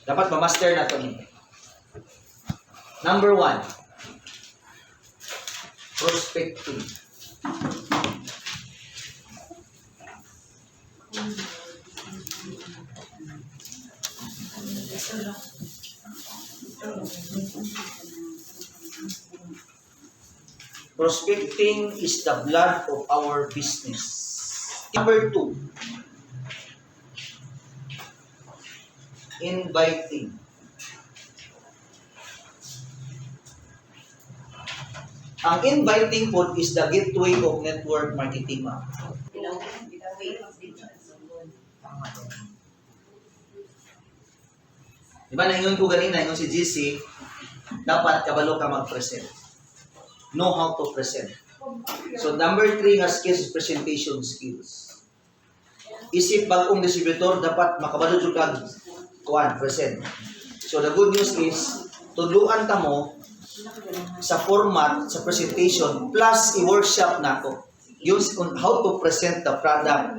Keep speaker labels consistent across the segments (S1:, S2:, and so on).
S1: Dapat ma-master na to. Number 1, prospecting. Prospecting is the blood of our business. Number 2, inviting. Ang inviting po is the gateway of network marketing, ma'am. Diba, naingon ko ganina, yung si GC, dapat kabalo ka mag-present. Know how to present. So, number 3 nga skills is presentation skills. Isip bagong distributor, dapat makabalo yung present. So, the good news is, tudluan ta mo sa format, sa presentation, plus i-workshop na to. Use on how to present the product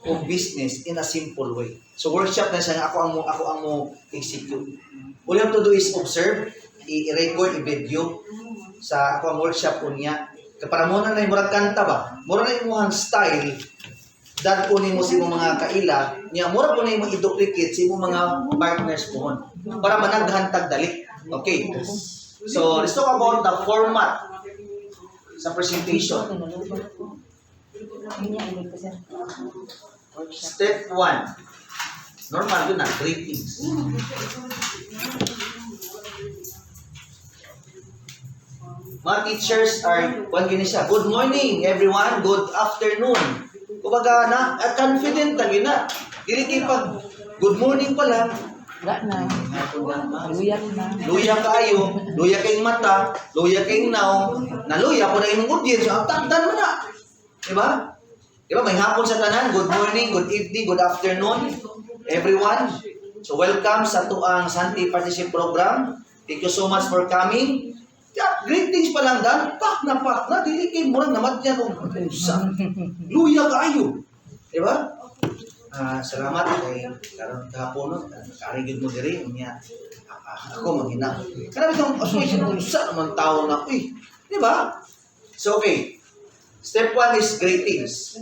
S1: of business in a simple way. So, workshop na siya, ako ang mo execute. All you have to do is observe, i-record, i-video sa ako ang workshop ko niya. Para mo na murag kanta ba? Mura na yung style, dad po mo si mga kaila, niya mura po na yung i-duplicate si mga partners po. Para managhantag dali. Okay. So, let's talk about the format sa presentation. Step 1. Normal yun na, greetings. Mga teachers are, good morning everyone, good afternoon. Kumbaga na, confident na yun na. Dili pag good morning pa lang. Luya kayo, luya kayong mata, luya kayong naw, naluya po na yung audience, so tagdan mo na. Diba? Diba, may hapon sa tanan, good morning, good evening, good afternoon, everyone. So welcome sa tuang Santi Partnership Program. Thank you so much for coming. Yeah, greetings pa lang dan, pak na, dili kayo murang namat niya kung luya kayo. Diba? Salamat kay karon kahapon karigid mo diri unya ako manghina. Kana bitong association unsa naman tawo na di ba? So okay. Step 1 is greetings.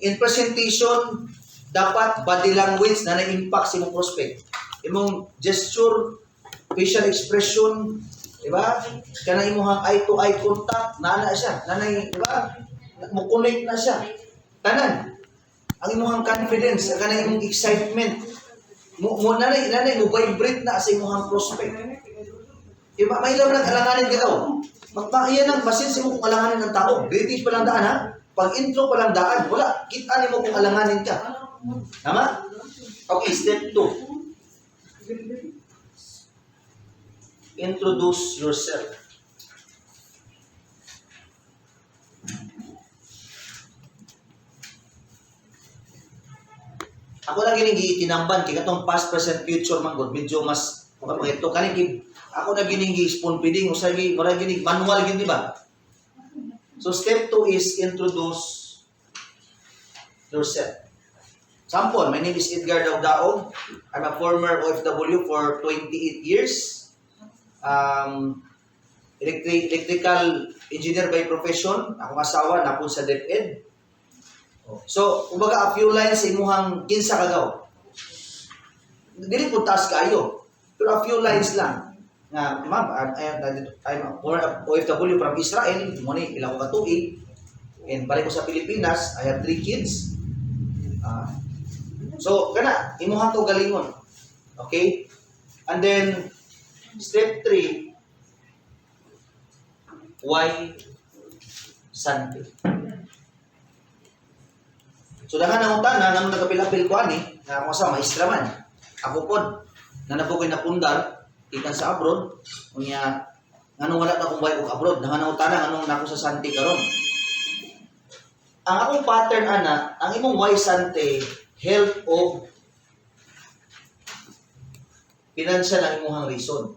S1: In presentation, dapat body language na na-impact sa imong prospect. Imong gesture, facial expression, di ba? Kana imong eye-to-eye contact, nana siya. Nanay, di ba? Mo-connect na siya. Tanan. Ang imong confidence, kana imong excitement, nanay mo vibrate na sa imong prospect. Diba? May ilaw lang alanganin ka daw. Magpakaya ng basin sa imong kung alanganin ng tao. Greetings pa lang daan ha. Pag intro pa lang daan, wala. Kita mo kung alanganin ka. Tama? Okay, step 2. Introduce yourself. Ako na gining tinamban kay katong past, present, future man gud medyo mas ito kaning ako na gining spoon feeding usay mura gining manual gid di ba? So step 2 is introduce yourself. Sample, my name is Edgar Daog. I'm a former OFW for 28 years. Electrical engineer by profession. Akong asawa na po sa DepEd. So, kumbaga, a few lines sa imuhang kinsa kagaw. Dili po task kayo. Pero a few lines lang. Nga, ma'am, I'm a OFW from Israel. Muna ilang ko katuig. And balik ko sa Pilipinas. I have 3 kids. So, kana, imuhang to galingon. Okay? And then, step 3, why Sunday? So, dahan ang utana, nang nagapil-apil ko ani, na ako sa maestra man. Ako po, na nabukoy na pundar, ikan sa abroad, unya, nganong wala na akong buhay kong abroad, dahan ang utana, nganong nako sa Sante karon. Ang akong pattern, ana, ang imong why Sante, health of financial ang imong reason.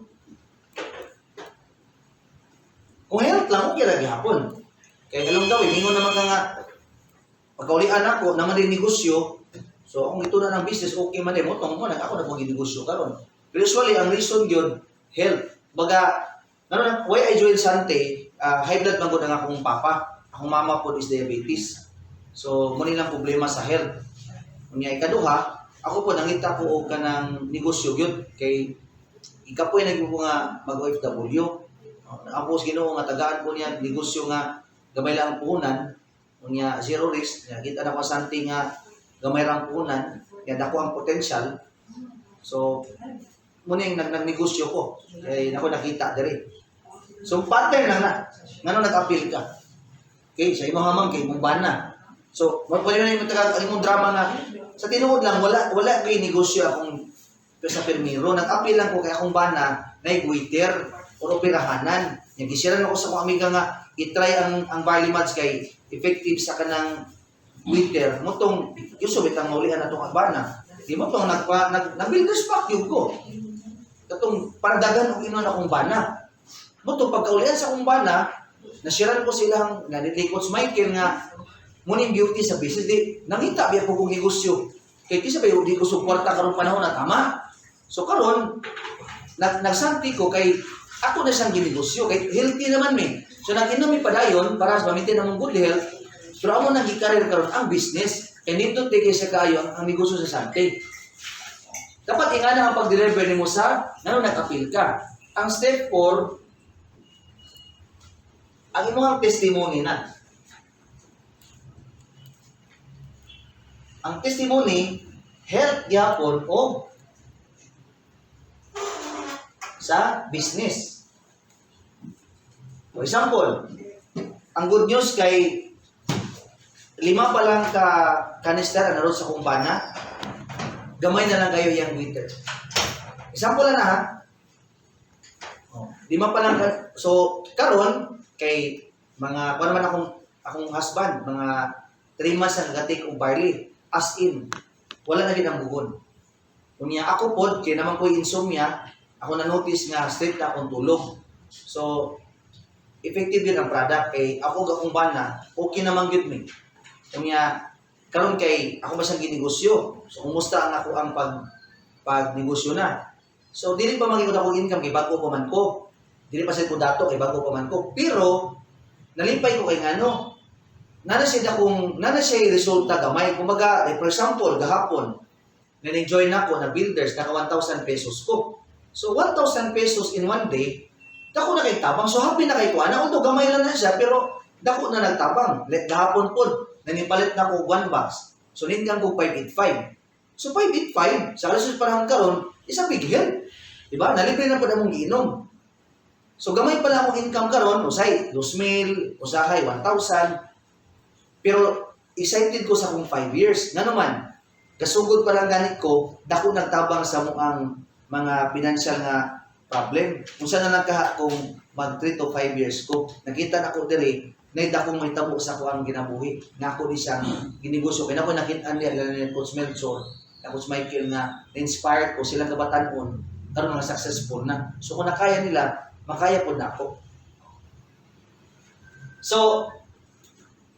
S1: Kung health lang, okay lagi hapon. Kaya galong daw, mingon naman ka nga, pagkaulian ako, naman rin negosyo, so kung ito na ng business, okay man mo, tungkol ako na mag-negosyo karon. Usually, ang reason yun, health. Baga, why I join Sante, high blood man gud ang akong papa. Akong mama po is diabetes. So, muna lang problema sa health. Unya ikaduha, ako po nangita ko og kanang negosyo gyud kay ikapoy nagbo nga mag-OFW. Ako sa Ginoo nga tagaan ko niya negosyo nga gamay lang ang puhunan, unya zero risk. Kita na ko Sante nga gamay lang ang puhunan, kaya dako ang potential. So, muna yung nagnegosyo ko. Kaya ako nakita diri. So, pattern lang na. Ngano nag-appeal ka? Okay, sa imong hamang kay mong bana. So, pwede na yung imong drama nga. Sa tinuod lang, wala kay negosyo akong sa permiro. Nag-appeal lang ko kay akong bana na waiter o operahanan. Yung gisiran ako sa mga amiga nga, itry ang barley mads kay effective sa kanang waiter. Mutong, yuso, bitang maulihan na itong bana. Di mo itong nag-builder's pack yung ko. Itong paradagan o inon akong bana. Mutong pagkaulihan sa akong bana, nasiran ko silang, ni Coach Michael nga, muning beauty sa business, di, nangita biya ko kong negosyo. Kaya di sabay, di ko suporta karong panahon na tama. So karon nagsanti ko kay ako na siyang ginegosyo, kay healthy naman me. So nag-inom mi padayon para sa maintain among good health. Pero amo nang gi-career karon ang business, and dito tigay sa kayo ang negosyo sa Sante. Dapat ingana ang pag-deliver nimo sa nag-appeal ka. Ang step 4, ang imong testimony na. Ang testimony, help gyapon o sa business. For example, ang good news kay 5 pa lang ka kanister na naroon sa kumbana, gamay na lang kayo yung waiter. Example na ha. 5 pa lang ka, so karon kay mga kuno man akong husband, mga 3 months na nagatik og barley. As in, wala na din ang bugon. Unya ako pod, kaya naman ko insomnia, ako na-notice nga straight na akong tulog. So, effective yun ang product. Kay ako akong bana, okay naman yun me. Unya, karon kay ako masang ginegosyo. So, kumusta ang ako ang pag-negosyo na. So, dili pa magiging ako income kay bago pa man ko. Dili pa sa ko dato kay bago pa man ko. Pero, nalipay ko kay ngano, nana siya resulta gamay. Kumaga, for example, gahapon, na-enjoy na ako na builders, naka 1,000 pesos ko. So, 1,000 pesos in one day, dako na kay tabang. So, happy na kay ko. Although gamay lang na siya, pero dako na nagtabang. Gahapon po, nanipalit na ko 1 box. So, ninkan ko 585. So, 585, sa kalusus parang karon, isa big help. Diba? Nalibre na po na mong giinom. So, gamay pala akong income karon, usay, 2,000, usahay, 1,000. Pero, excited ko sa akong 5 years. Nga naman, kasugod pa lang ganit ko, dako nagtabang sa muang mga financial nga problem. Kung saan na nagkaha kung mag 3 to 5 years ko, nakita na ko diri, na dakong may tabo sa ko ang ginabuhi. Nga ako di siyang ginegosyo. Kaya ako nakita niya, ni Coach Melchor, na Coach Michael na inspired ko silang kabatanon, karon mga successful na. So kung nakaya nila, makaya po na ako. So,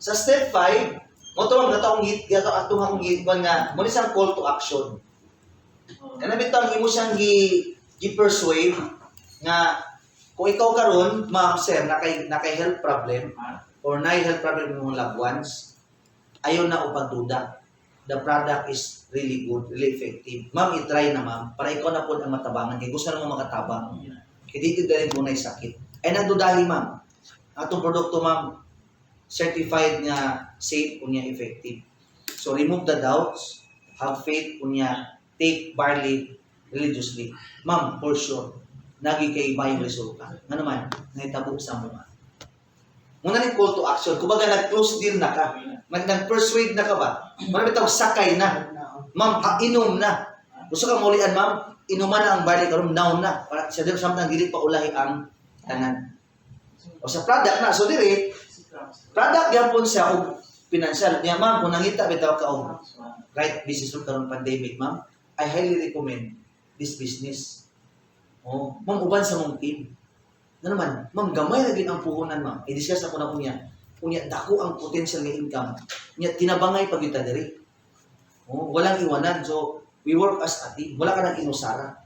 S1: sa step 5, mo to ang atong gitwan nga mo ni sang call to action. Kana bitaw imo siyang gi-persuade nga kung ikaw karon, ma'am sir, na kay health problem or na health problem ng loved ones, ayon na o pagduda. The product is really good, really effective. Ma'am, i-try na ma'am para ikaw na po ang matabangan kay gusto na mo makatabang. Kaya dito dahil mo na sakit. Ay nagdudahi ma'am. Atong produkto ma'am certified nga safe unya effective. So remove the doubts, have faith unya, take barley religiously. Ma'am, for sure, nagi kay mayong resulta. Nga naman, nahitabo sa mga. Muna ni call to action. Kumbaga nag-close deal na ka. Nag-persuade na ka ba? Marami tawag sakay na. Ma'am, inom na. Gusto ka maulian, ma'am? Inuman na ang barley karon now na. Para siya din samtang dili pa ulahi ang tanan. O sa product na. So diri, product yapon siya og financial niya, ma'am, kung nangita bitaw ka og right business karon pandemic, ma'am, I highly recommend this business. Oh, ma'am, uban sa mong team. Na naman, ma'am, gamay na din ang puhunan, ma'am. I-discuss ako na po niya. Kunya, dako ang potential na income. Kunya, tinabangay pag kita diri. Oh, walang iwanan. So, we work as a team. Wala ka nang inusara.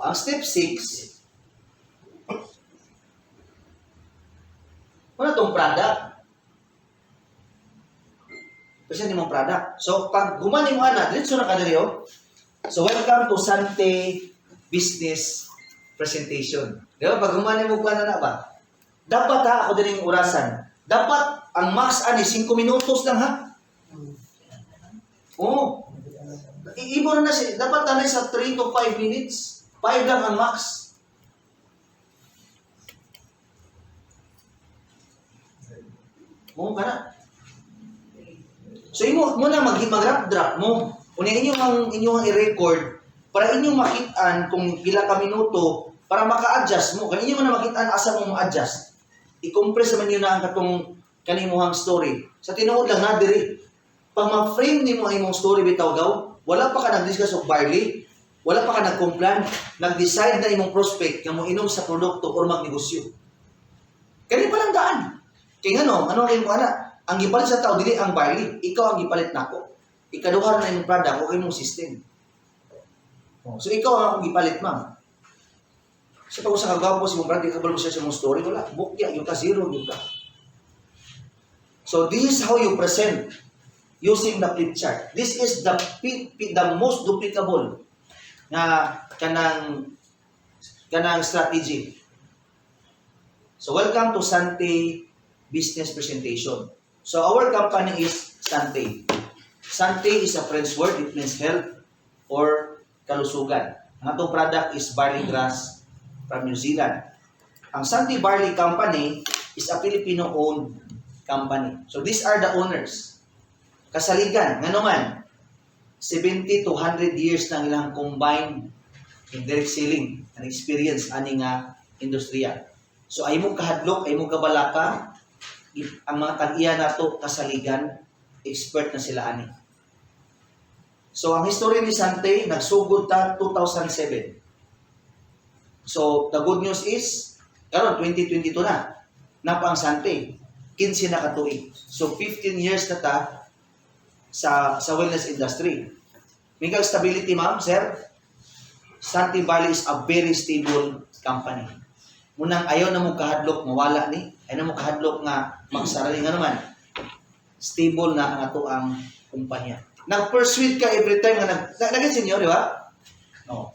S1: Ang step 6, ano itong product? Present mong product. So, pag gumanin mo ana, diretso na ka diri, oh. So, welcome to Sante Business Presentation. Di ba? Pag gumanin mo na ba? Dapat ha, ako din yung orasan. Dapat, ang max ani, 5 minutos lang ha. Oo. Iibo na siya. Dapat tanay sa 3 to 5 minutes. 5 lang ang max. Mo ka na. So, imo mo na mag-drop mo. Una inyong i-record para inyong makitaan kung pila ka minuto para maka-adjust mo. Kaya inyo na makitaan asa mo ma-adjust. I-compress naman yun na ang katong kanimuhang story. Sa tinuod lang na diri. Pag ma-frame nimo ang imong story bitaw daw, wala pa ka nag-discuss of barley, wala pa ka nag-complan, nag-decide na imong prospect nga mo inom sa produkto or magnegosyo. Kani pa lang daan. Kaya ano ang imong ana? Ang gipalit sa tao dili ang barley, ikaw ang gipalit nako. Ikaduha na imong product o imong system. So ikaw ang akong gipalit, ma'am. So pag usa ka gwapo si mong brand, ikabalo mo siya sa mong story, wala. Bukya, yung ka zero, yung ka. So this is how you present using the flip chart. This is the most duplicable na kanang strategy. So welcome to Sante Business Presentation. So our company is Sante. Sante is a French word. It means health or kalusugan. Ang atong product is barley grass from New Zealand. Ang Sante Barley Company is a Filipino-owned company. So these are the owners. Kasaligan, nga naman, 70 to 100 years na ilang combined indirect selling and experience ani nga industriya. So ay mo kahadlok, ay mo kabalaka, ang mga tag-iya nato kasaligan, expert na sila ani. So ang history ni Sante nagsugod ta 2007. So the good news is karon 2022 na napa ang Sante 15 na katuig. So 15 years na ta sa wellness industry. May stability, ma'am, sir. Sante Barley is a very stable company. Munang ayaw na mo kahadlok mawala ni, ayaw na mo kahadlok nga magsarali nga naman. Stable na ang ato ang kumpanya. Nag-persuade ka every time nga nag-get inyo, di ba? No.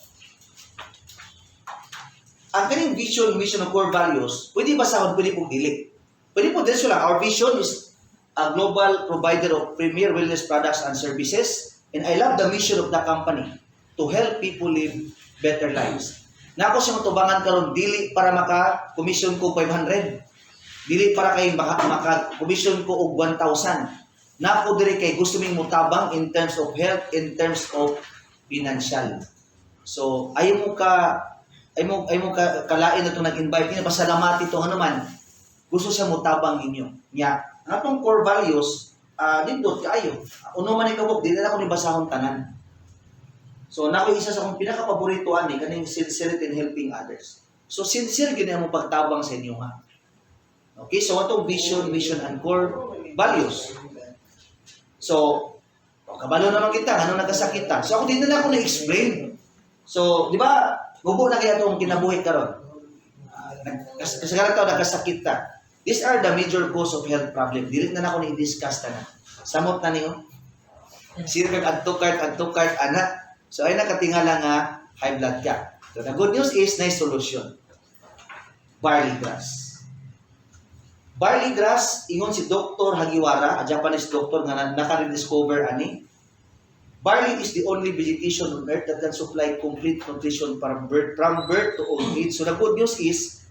S1: Ang kaning vision, mission, and core values, pwede ba sahod, pwede pong dili. Pwede po din lang. Our vision is a global provider of premier wellness products and services. And I love the mission of the company to help people live better lives. Na ako siyang tubangan karon dili para maka-commission ko 500. Dili para kay maka-commission ko og 1,000. Na ako diri kay gusto ming mutabang in terms of health, in terms of financial. So, ayaw mo kalain na itong nag-invite niya, pasalamati ito nga naman. Gusto siya mutabang inyo. Nya, ang atong core values, dito kaayo. Uno man ikawog, di na ako ni basahon tanan. So, nako isa sa akong pinaka-paborito ani kaning sincerity in helping others. So, sincere gid mo pagtabang sa inyo ha. Okay, so atong vision, mission, and core values. So, kabalo naman kita, ano nagkasakita. So, ako din na ako na-explain. So, di ba, gubo na kaya itong kinabuhi karon. Kasagaran tao nagkasakit ta. These are the major cause of health problem. Dili na ako ni-discuss ta na. Samot na niyo. Sino kag adtukart, anak. So, ay nakatingala nga high blood ka. So, the good news is, nice solution. Barley grass. Barley grass, ingon si Dr. Hagiwara, a Japanese doctor nga naka-rediscover ani. Barley is the only vegetation on earth that can supply complete nutrition from birth to old age. So the good news is,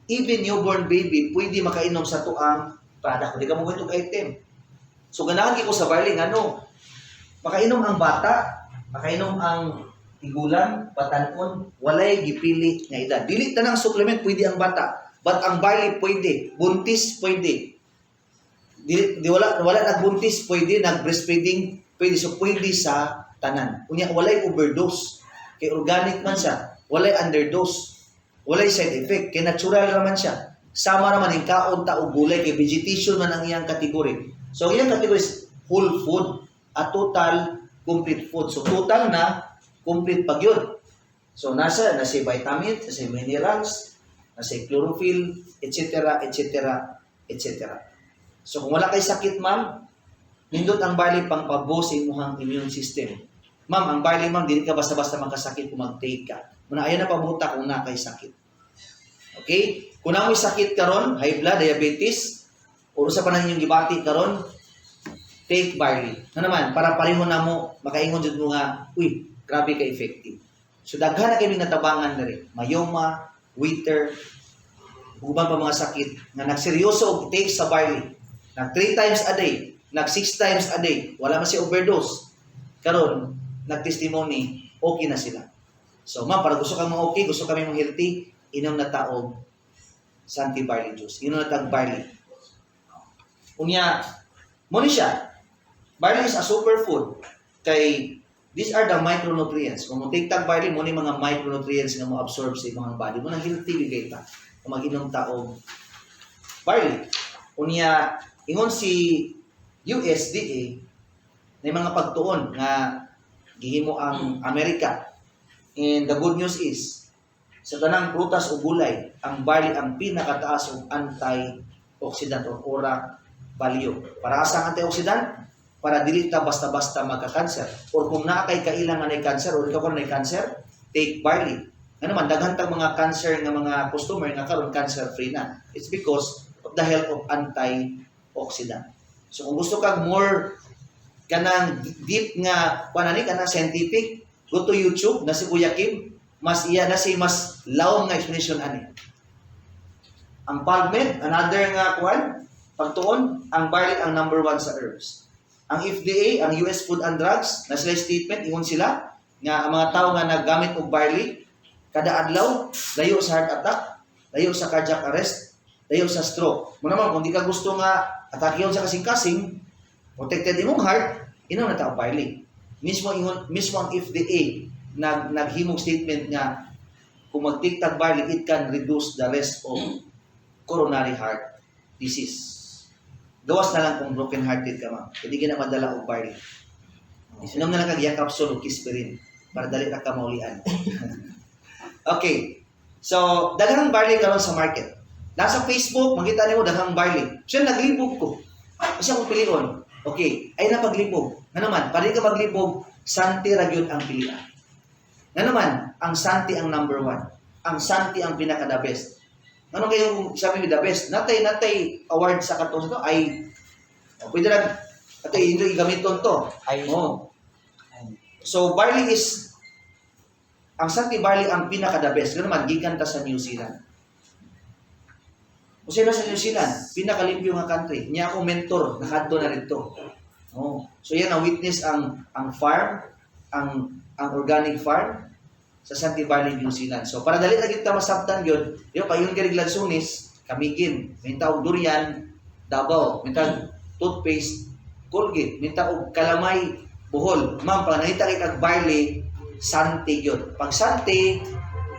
S1: even newborn baby, pwede makainom sa tuang product. Hindi ka mo itong item. So ganahan ko sa barley, ano, makainom ang bata, makainom ang tigulang, patanon, walay gipili nga edad. Dili tanang supplement, pwede ang bata. But ang barley pwede, buntis pwede. Wala nagbuntis pwede, nag-breastfeeding pwede. So pwede sa tanan. Unya walay overdose. Kay organic man siya, walay underdose. Walay side effect, kay natural naman siya. Sama naman yung kaon ta og gulay kay vegetation man ang iyang category. So iyang category is whole food, a total complete food. So total na complete pag yun. So nasa vitamins, nasa minerals, nasa chlorophyll, etc., etc., etc. So kung wala kay sakit, ma'am, nindot ang barley pang paboost sa imong immune system. Ma'am, ang barley, ma'am, dili ka basta-basta magkasakit kung mag-take ka. Muna ayan na pabuta kung na kay sakit. Okay? Kung na mo'y sakit karon, high blood, diabetes, o sa panahon yung gibati karon, take barley. Na naman, para pareho na mo, makaingon jud mo nga, uy, grabe ka effective. So daghan na kayo natabangan na rin. Myoma, witter, uban pa mga sakit, nga nagseryoso og take sa barley. Nag 3 times a day, nag 6 times a day, wala man si overdose. Karon, nag-testimony, okay na sila. So, ma'am, para gusto kang okay, gusto kami mong healthy, inom na taog Santi barley juice. Inom na tag barley. Unya, mo ni siya. Barley is a superfood. Kay, these are the micronutrients. Kung mo take tag barley, mo ni mga micronutrients na mo absorb sa imong body. Mo nang healthy bigay ta. Kung mag-inom taog barley. Unya, ingon si USDA, na mga pagtuon nga gihimo ang Amerika. And the good news is, sa tanang prutas o gulay, ang barley ang pinakataas og antioxidant o ora value. Para sa antioxidant, para dili ta basta-basta magka-cancer. Or kung naa kay kailangan na cancer or ikaw na cancer, take barley. Nga naman, daghan tang mga cancer nga mga customer nga karon cancer-free na. It's because of the help of antioxidant. So kung gusto kang more kanang deep nga panani kanang scientific, go to YouTube na si Kuya Kim, mas lawom nga explanation ani. Ang PubMed, another nga kuan, pagtuon, ang barley ang number 1 sa herbs. Ang FDA, ang US Food and Drugs, na sila statement, ingon sila nga ang mga tao nga naggamit og barley kada adlaw, layo sa heart attack, layo sa cardiac arrest, layo sa stroke. Mo naman kung di ka gusto nga atakeon sa kasing-kasing, protected imong heart, inom na ta barley. Mismo ang FDA naghimong statement nga kung mag-take tag barley, it can reduce the risk of coronary heart disease. Gawas na lang kung broken hearted ka, ma'am. Hindi ka na madala og barley. Inom na lang kag capsule o kispirin para dali ra ka maulian. Okay. So, daghang barley karon sa market. Nasa Facebook, makita niyo daghang barley. Siya naglibog ko. Kasi akong pilion. Okay, ay napaglibog. Nga naman, para ka maglibog, Santi ra gyud ang pilian. Nga naman, ang Santi ang number 1. Ang Santi ang pinaka-the best. Ano kayo sabi ni the best? Natay award sa katong to ay pwede lang atay hindi gamiton to. Oh. So barley is ang Santi barley ang pinaka-the best. Nga naman, gikan ta sa New Zealand. Kasi na sa New Zealand, pinakalimpyo nga country. Niya ako mentor, nakadto na rito. Oh. So yan ang witness ang farm, ang organic farm sa Santi Barley, New Zealand. So para dali ra kita masabtan gyud, yo payon kay Gladsonis, Kamigin, minta og durian, Davao, minta toothpaste, Colgate, minta og kalamay, Bohol. Ma'am, pag nakita kay kag barley, Santi gyud. Pag Santi,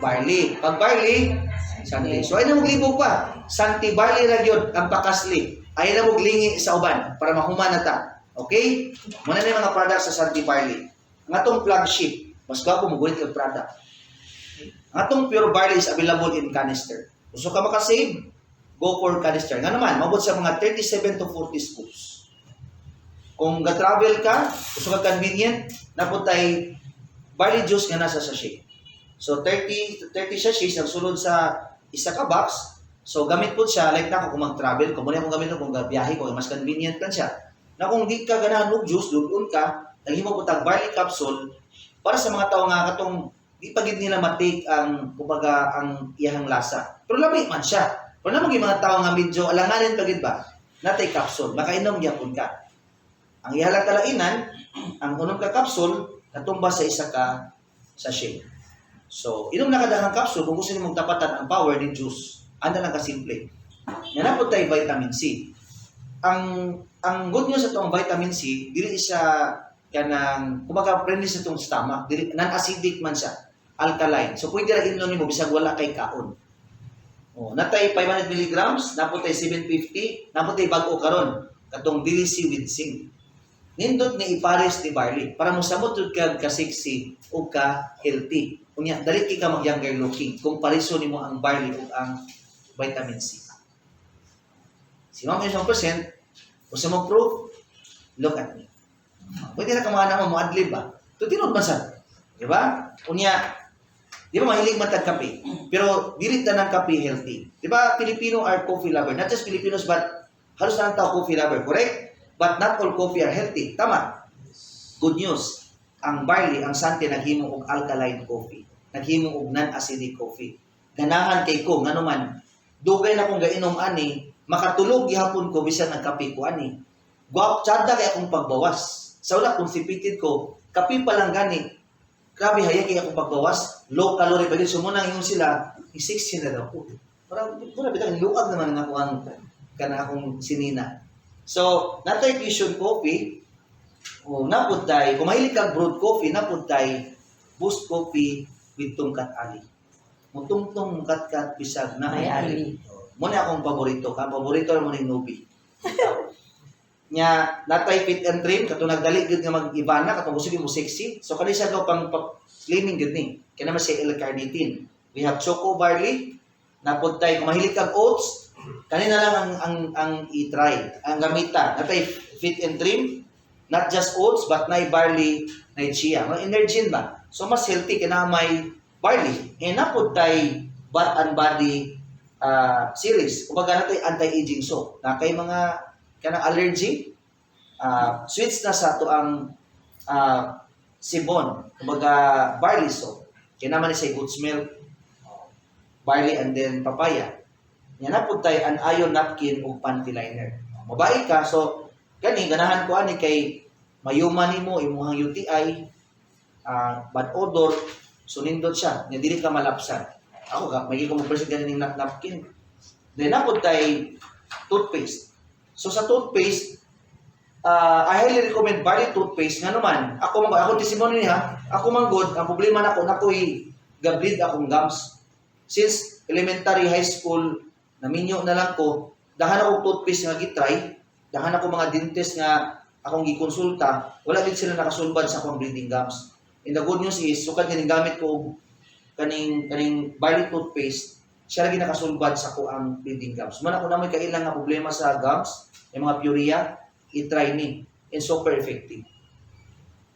S1: barley. Pag barley, Santi. So ay na maglibog pa. Santi barley ra gyud ang pakasli. Ay na maglingi sa uban para mahuman na ta. Okay? Muna na mga products sa Santi barley. Ang atong flagship, mas gapo mo gulit ang product. Ang atong pure barley is available in canister. Gusto ka makasave? Go for canister. Nga naman, mabot sa mga 37 to 40 scoops. Kung ga-travel ka, gusto ka convenient, napuntay barley juice nga nasa sachet. So 30 sachets ang sulod sa isa ka box. So gamit po siya, like na kung mag-travel, kung muna akong gamit kung biyahe ko, mas convenient kan siya. Na kung di ka ganahan og juice, doon ka, naghimo po tag barley capsule para sa mga tao nga katong di pagid nila matake ang kumbaga ang iyang lasa. Pero lami man siya. Pero naman yung mga tao nga medyo alanganin pagid ba, natay capsule, makainom gyapon ka. Ang ihalang talainan, ang unong ka capsule, natumba sa isa ka sachet. So, inom na kadahang capsule kung gusto niyo mong tapatan ang power ni juice. Anda lang kasimple. Nanapod tayo vitamin C. Ang good news sa itong vitamin C, dili siya kanang kumbaga friendly sa itong stomach, non-acidic man siya, alkaline. So pwede ra inom nimo bisag wala kay kaon. Oh, natay 500 mg, napod tay 750, napod tay bag-o karon, katong DLC with zinc. nindot nga ipares ni barley para mosamot jud ka kasiksi o ka healthy. Unya dali ka mag-younger looking kung pariso nimo ang barley ug ang vitamin C. Si Ma'am 1%, gusto mo proof? Look at me. Pwede na kamana mo adlib ba? Tutinod man sa. Di ba? Unya, di ba mahilig man tag kape? Pero dili ta ng kape healthy. Di ba Filipino are coffee lover? Not just Filipinos but halos na ang tao coffee lover, correct? But not all coffee are healthy. Tama. Good news. Ang barley, ang sante naghimo og alkaline coffee. Naghimo og non-acidic coffee. Ganahan kay ko ngano man dugay na kong gainom ani, makatulog gihapon ko bisan nagkape ko ani. Guwap tsada kay akong pagbawas. Sa una constipated ko, kape pa lang gani. Grabe haya kay akong pagbawas. Low calorie pa din. So muna ingon sila, i-16 na daw. Parang bitang luag naman nga ako kana akong sinina. So, natay fusion coffee, o napod tay, kung mahilig kang brewed coffee, napod tay, boost coffee with tungkat ali. Mutungtong kat-kat bisag na may ali. Muna akong paborito. Ang paborito naman yung nubi. Nya, natay fit and trim, katong nagdali gud nga mag-iba na, katong gusto mo sexy. So, kanisa daw pang slimming gud ni. Kaya naman si L-carnitine. We have choco barley, napod tay, kung mahilig kang oats, kanina lang ang i-try. Ang gamitan, natay fit and trim, not just oats, but na barley, na chia. Mga energy ba? So, mas healthy kaya may barley. E napod tay Bath and Body series. Kumbaga natay anti-aging soap. Na kay mga kanang allergy, switch na sa to ang sibon. Kumbaga barley soap. Kaya naman sa goat's milk, barley and then papaya. Yan na po tayo an iron napkin o panty liner. Mabae ka, so gani, ganahan ko ani kay mayuman nimo imuhang UTI, bad odor, so nindot siya, nga dili ka malapsan. Ako ka, may ko mo present ganing napkin. Then na po tayo toothpaste. So sa toothpaste, I highly recommend barley toothpaste nga naman. Ako testimony niya, ako manggod, ang problema nako nakoy gableed akong gums. Since elementary, high school, naminyo na lang ko, dahan ako toothpaste nga gitry, dahan ako mga dentist nga akong gikonsulta, wala din sila nakasulbad sa akong bleeding gums. And the good news is, sukad kaning gamit ko kaning barley toothpaste, siya lagi nakasulbad sa ko ang bleeding gums. Man ako na may kailang nga problema sa gums, yung mga purea, i-try ni. And super effective.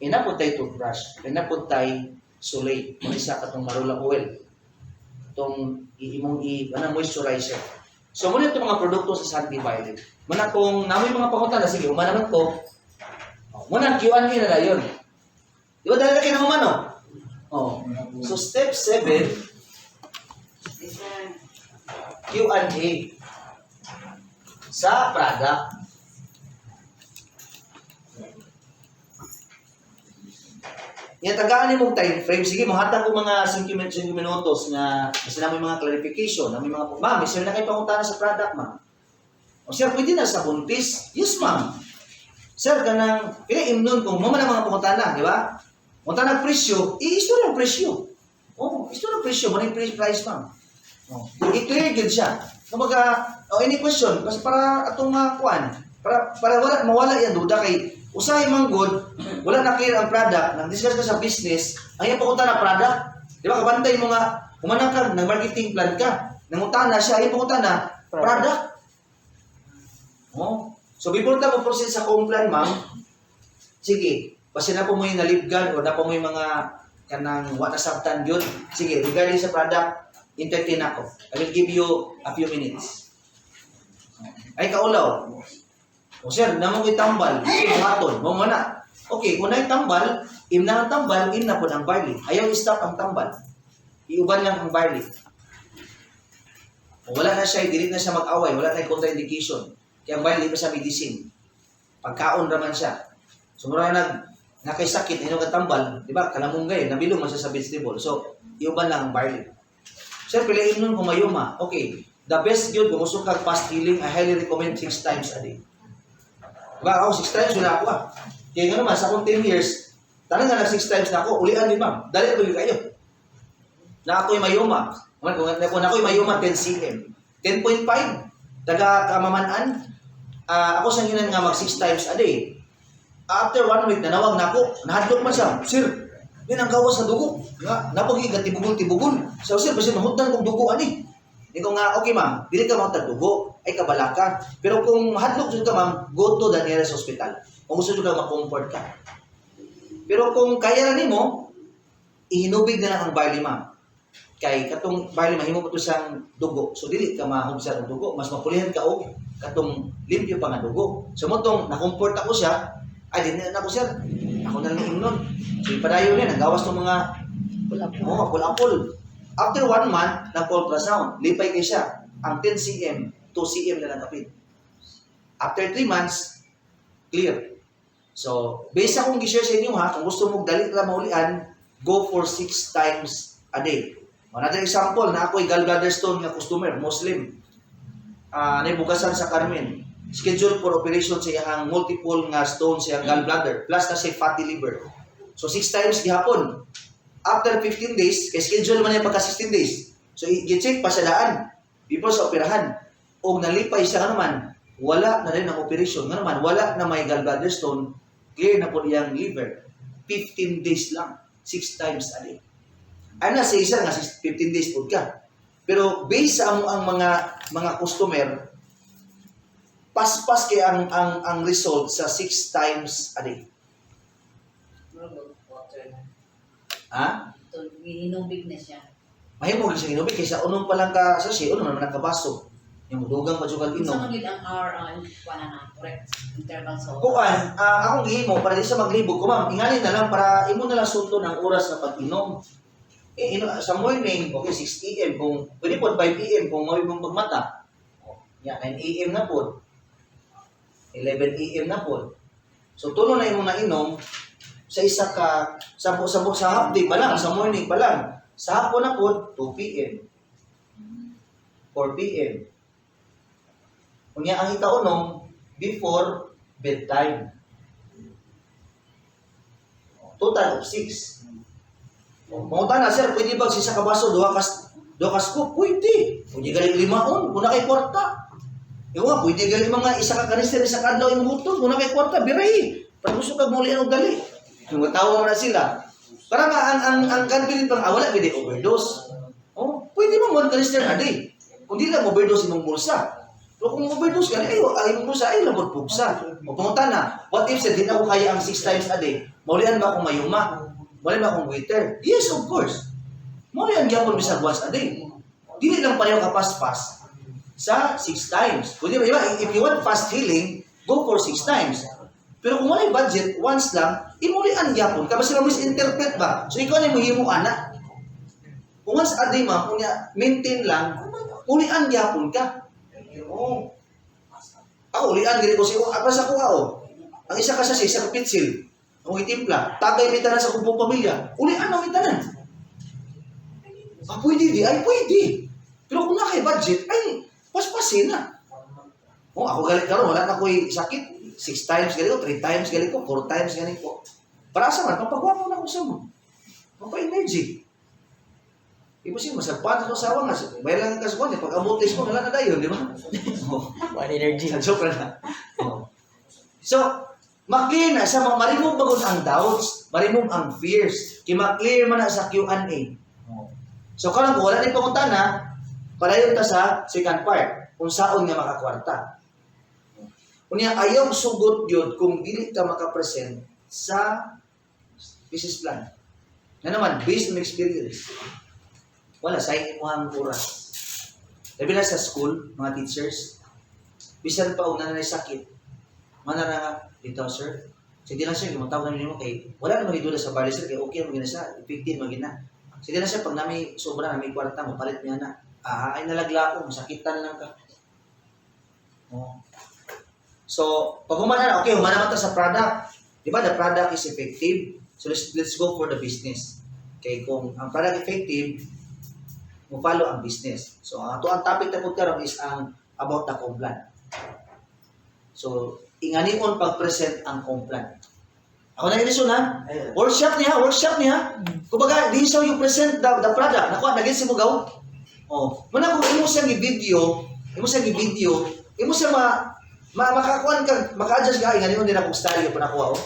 S1: Inapod tayo toothbrush, inapod tayo sulay, isa katong marula oil, itong moisturizer. So, muna itong mga produkto sa Santi Violet. Muna kung namin mga pangutan na, sige, umanaman ko. Muna, Q&A na na yun. Di ba dahil na kinahuman, no? Oh. So, step 7, Q&A sa product. Yan, tagaan niyo mong time frame. Sige, mahatag ko mga 5 minutos na kasi na may mga clarification, na may mga, ma'am, may na kayo pangutana sa product, ma'am. O sir, pwede na sa buntis? Yes, ma'am. Sir, kanang, pinaimnon kung mama na mga pangutana, di ba? Kung tanang presyo, i-store ang presyo. I-store ang presyo, maning price, ma'am. I-clear good siya. Kumbaga, any question, kasi para atong kuan, para mawala yan duda kay usahay manggod, wala na clear ang product, nag-discuss ka sa business, ang iyong pakunta na product, di ba, kabantay mo nga, kumanang ka, nag-marketing plan ka, nangunta na siya, iyong pakunta na product. So, before ta mo process sa kong plan, ma'am, sige, kasi na po mo yung nalibgan, o na po mo yung mga kanang wala sabtan yun, sige, regarding sa product, entertain ako. I will give you a few minutes. Ay, kaulaw. O sir, naman ko'y tambal, buhaton, mo na. Okay, kung na'y tambal, na ang tambal, na po ang barley. Ayaw i-stop ang tambal. Iuban lang ang barley. O wala na siya, dili na siya mag-away, wala na contraindication. Kaya ang barley pa sa medicine. Pagkaon naman siya. So mura nakaisakit, ano ka tambal, di ba? Kalamunggay, nabilong man siya sa vegetable. So, iuban lang ang barley. Sir, piliin nun kung mayuma. Okay, the best yun, kung gusto kang fast healing, I highly recommend 6 times a day. Diba ako, 6 times wala ako Kaya nga naman, sa akong 10 years, tanang nga na 6 times na ako, ulian din ma'am. Dali ko yung kayo. Na ako'y mayuma. Kung ako'y mayuma, 10 cm. 10.5, taga kamamanaan. Ako sa hinan nga mag 6 times a day. After 1 week, nanawag na ako. Nahadlok man siya. Sir, yan ang gawas sa dugo. Nga, napag-igat tibugol-tibugol. So, sir, basta mahutdan kong dugo, ani. Hindi ko nga, okay ma'am, dili ka mahutdan dugo. Ay, kabala ka. Pero kung mahadlok dyan ka ma'am, go to the nearest hospital. Kung gusto nyo ka, ma-comfort ka. Pero kung kaya na mo, ihinubig na lang ang barley ma'am. Kay katong barley mahimo pa to siyang dugo. So dili ka mahubsa ng dugo, mas mapulihan ka og katong limpyo pa nga dugo. So mo tong na-comfort ako siya, ay din na ako sir. Ako na lang ingnon. So ipadayon niya nagawas tong mga pul-apul. After 1 month nag-ultrasound, lipay kay siya. Ang 10 cm, 2 cm na lang kapit. After 3 months, clear. So, based akong gi-share sa inyo ha, kung gusto mong dali ka maulian, go for 6 times a day. Another example, na ako'y gallbladder stone nga customer, Muslim. Naibugasan sa Carmen. Schedule for operation sa iyang multiple nga stone sa iyang gallbladder, plus na sa fatty liver. So, 6 times gihapon. After 15 days, kay schedule man niya pagka 16 days. So, i-check pa sa daan. Before sa operahan. O nalipay siya naman, wala na rin ang operation. Nga naman, wala na may gallbladder stone, clear na po iyang liver. 15 days lang. 6 times a day. Ay na, sa isa nga, 15 days po ka. Pero based sa ang mga customer, paspas kay ang result sa 6 times a day. Ha?
S2: Ito, hinubig na siya.
S1: Mahimo rin siya inubig kaysa unong pa lang ka sa siya, unong naman nakabaso. Yung dugang pa dyan
S2: Kung
S1: inom.
S2: saan magiging ang hour ang correct interval sa
S1: Kuan, akong gihimo para di sa maglibog ko ma'am, ingalin na lang para imo na lang sunto ng oras na pag-inom. Sa morning, okay, 6 AM, kung pwede po 5 AM kung mawag mong pagmata. Yan, 9 AM na po. 11 AM na po. So, tulo na imo na inom sa isa ka, sa half day pa lang, sa morning pa lang. Sa hapon na po, 2 PM. 4 PM. Kunya ang ikaunom, before bedtime. Total of 6. Mangutan na, sir, pwede ba sa kabaso, duha kas ko? Pwede. Pwede galing 5 kung na kay kwarta. Yung nga, pwede galing mga isa ka kanister, isa ka adlaw yung butong, kung na kay kwarta, birahi. Pag gusto ka muli ang dali. Yung tawa mo na sila. Para nga, ang confident pang, wala, pwede overdose. Oh, pwede mo mo kanister a day. Kung di lang overdose imong bulsa. Pero kung overdose ka, ay mo sa ay labot pugsa. O pumunta na, what if said, di na ko kaya ang 6 times a day? Maulian ba akong mayuma? Maulian ba akong waiter? Yes, of course. Maulian gyapon bisag once a day. Dili lang pareho ka pas-pas sa 6 times. Pwede ba, if you want fast healing, go for 6 times. Pero kung wala budget, once lang, imulian gyapon ka. Basta lang misinterpret ba? So ikaw na mo himo ana. Kung once a day ma, kung maintain lang, ulian gyapon ka. Oh. Ako, ulian, gini ko siya. Apa sa kuha, oh. Ang isa ka sa siya, sa pitsil. Ang itimpla. Tagay may tanan sa kumpong pamilya. Ulian na may tanan. Pwede di? Ay, pwede. Pero kung nakay budget, ay, paspasin na. Oh, ako galit karon wala na ko'y sakit. 6 times galit ko, 3 times galit ko, 4 times galit ko. Para sa man, papagwapo na ko sa mo. Papa-energy. Ipo siya, masagpan sa sawa nga. Bayalan ka sa kanya, pag amutis mo, wala na dayon, di ba?
S3: One energy.
S1: Joke na. So, maklear na sa ma-remove bagon ang doubts, ma-remove ang fears. Kima-clear man na sa Q&A. So, kung wala na ipakunta na, padayon ta sa second part, kung saan nga makakwarta. Kunya, ayaw sugot yun kung dili ka makapresent sa business plan. Na naman, based on experience. Wala, sa imuhang oras. Labi na sa school, mga teachers, bisan pa una na sakit, mana na nga, dito sir, sige na sir, kumatawag namin mo kay, wala na magidula sa bali sir, kaya okay magina sa, effective magina. Sige na sir, pag nami sobra, nami kwarta, mapalit niya na, ay nalagla ko, masakitan lang ka. Oh. So, pag humana, okay, humana man ta sa product. Diba, the product is effective, so let's go for the business. Okay, kung ang product effective, mo follow ang business. So, ang topic na po karon is ang about the complan. So, inganion pag-present ang complan. Ako na ilisyon ha? Workshop niya. Kumbaga, di siya yung present the product. Nakuha, naging simugaw. Oh, muna kung imo siyang i-video, imo siya makakuan ka, maka-adjust ka, inganion din akong style yung panakuha. Oh.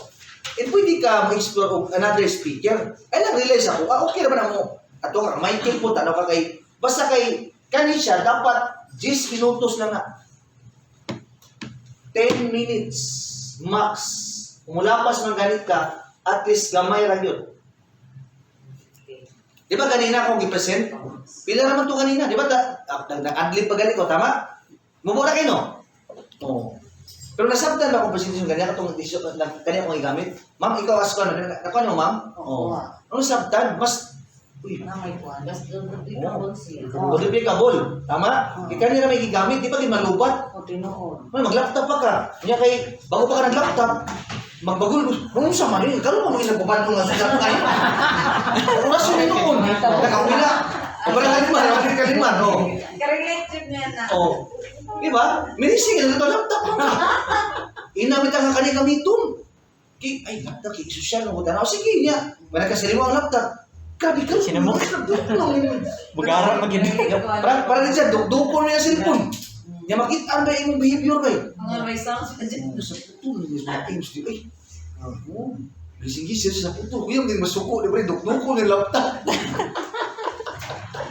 S1: pwede ka ma-explore og another speaker. Ay nag-realize ako, okay naman mo. Ato ka, may po tanaw ka kay, basta kay, kani siya, dapat 10 minutos lang na. 10 minutes, max. Kung mulapas ng ganit ka, at least gamay lang yun. Di ba kanina akong i-present? Pila naman to kanina, di ba? Nag-adlib pa galit ko, tama? Mumura kayo, no? Oo. Pero nasabtan ba akong presentation kanina, kanina akong igamit? Ma'am, ikaw ask ko, nakuha mo, ma'am? Oo. Ano nasabtan? Mas, uy,
S2: Na may kuwan. Gas duplicable siya.
S1: duplicable. Tama? Kanina may gigamit, di ba malubat?
S2: O tinuod.
S1: Mag-laptop pa ka. Kanya kay, bago pa ka nag-laptop, magbagol, kung sa man, karoon mo mga nagbabando nga sa kayo. Kung nasa nyo noon, nakawila. Kung parang kaliman, no?
S2: Karelative niya na.
S1: Oh. Di ba? Minising, ito laptop mo ka. Inamit ang kanya gamiton. Ay, laptop, social, no? Sige niya. May nagkasali mo ang laptop. Grabe ka.
S3: Sinamok. Bugarap magin.
S1: Parang din siya, dukdukon na yung cellphone. Niya makita ba yung behavior ba eh?
S2: Mga may sounds pa dyan.
S1: Sa puto, mga times di ay. Gising-gising sa puto. Kuya, hindi masuko. Di ba rin, dukdukon yung laptop.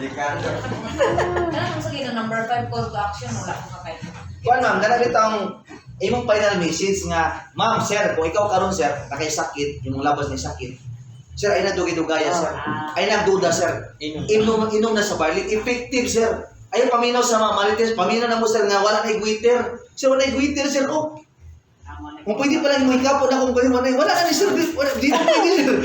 S2: Ano kung sa gino, number 5 call to action, wala akong kakain.
S1: Kuan ma'am, nalagit ang imong final message nga, ma'am, sir, kung ikaw karon sir, nakay-sakit, yung labas ni sakit, sir, ay nagdugi-dugaya, sir. Ay nagduda, sir. Inom na sa barley. Effective, sir. Ayaw paminaw sa mga malitis. Paminaw na mo, sir, nga wala na igwitter. Sir, wala igwitter, sir. Oh. Kung pwede pala yung hikapo na kung pwede wala na ni sir. Di na pwede, sir.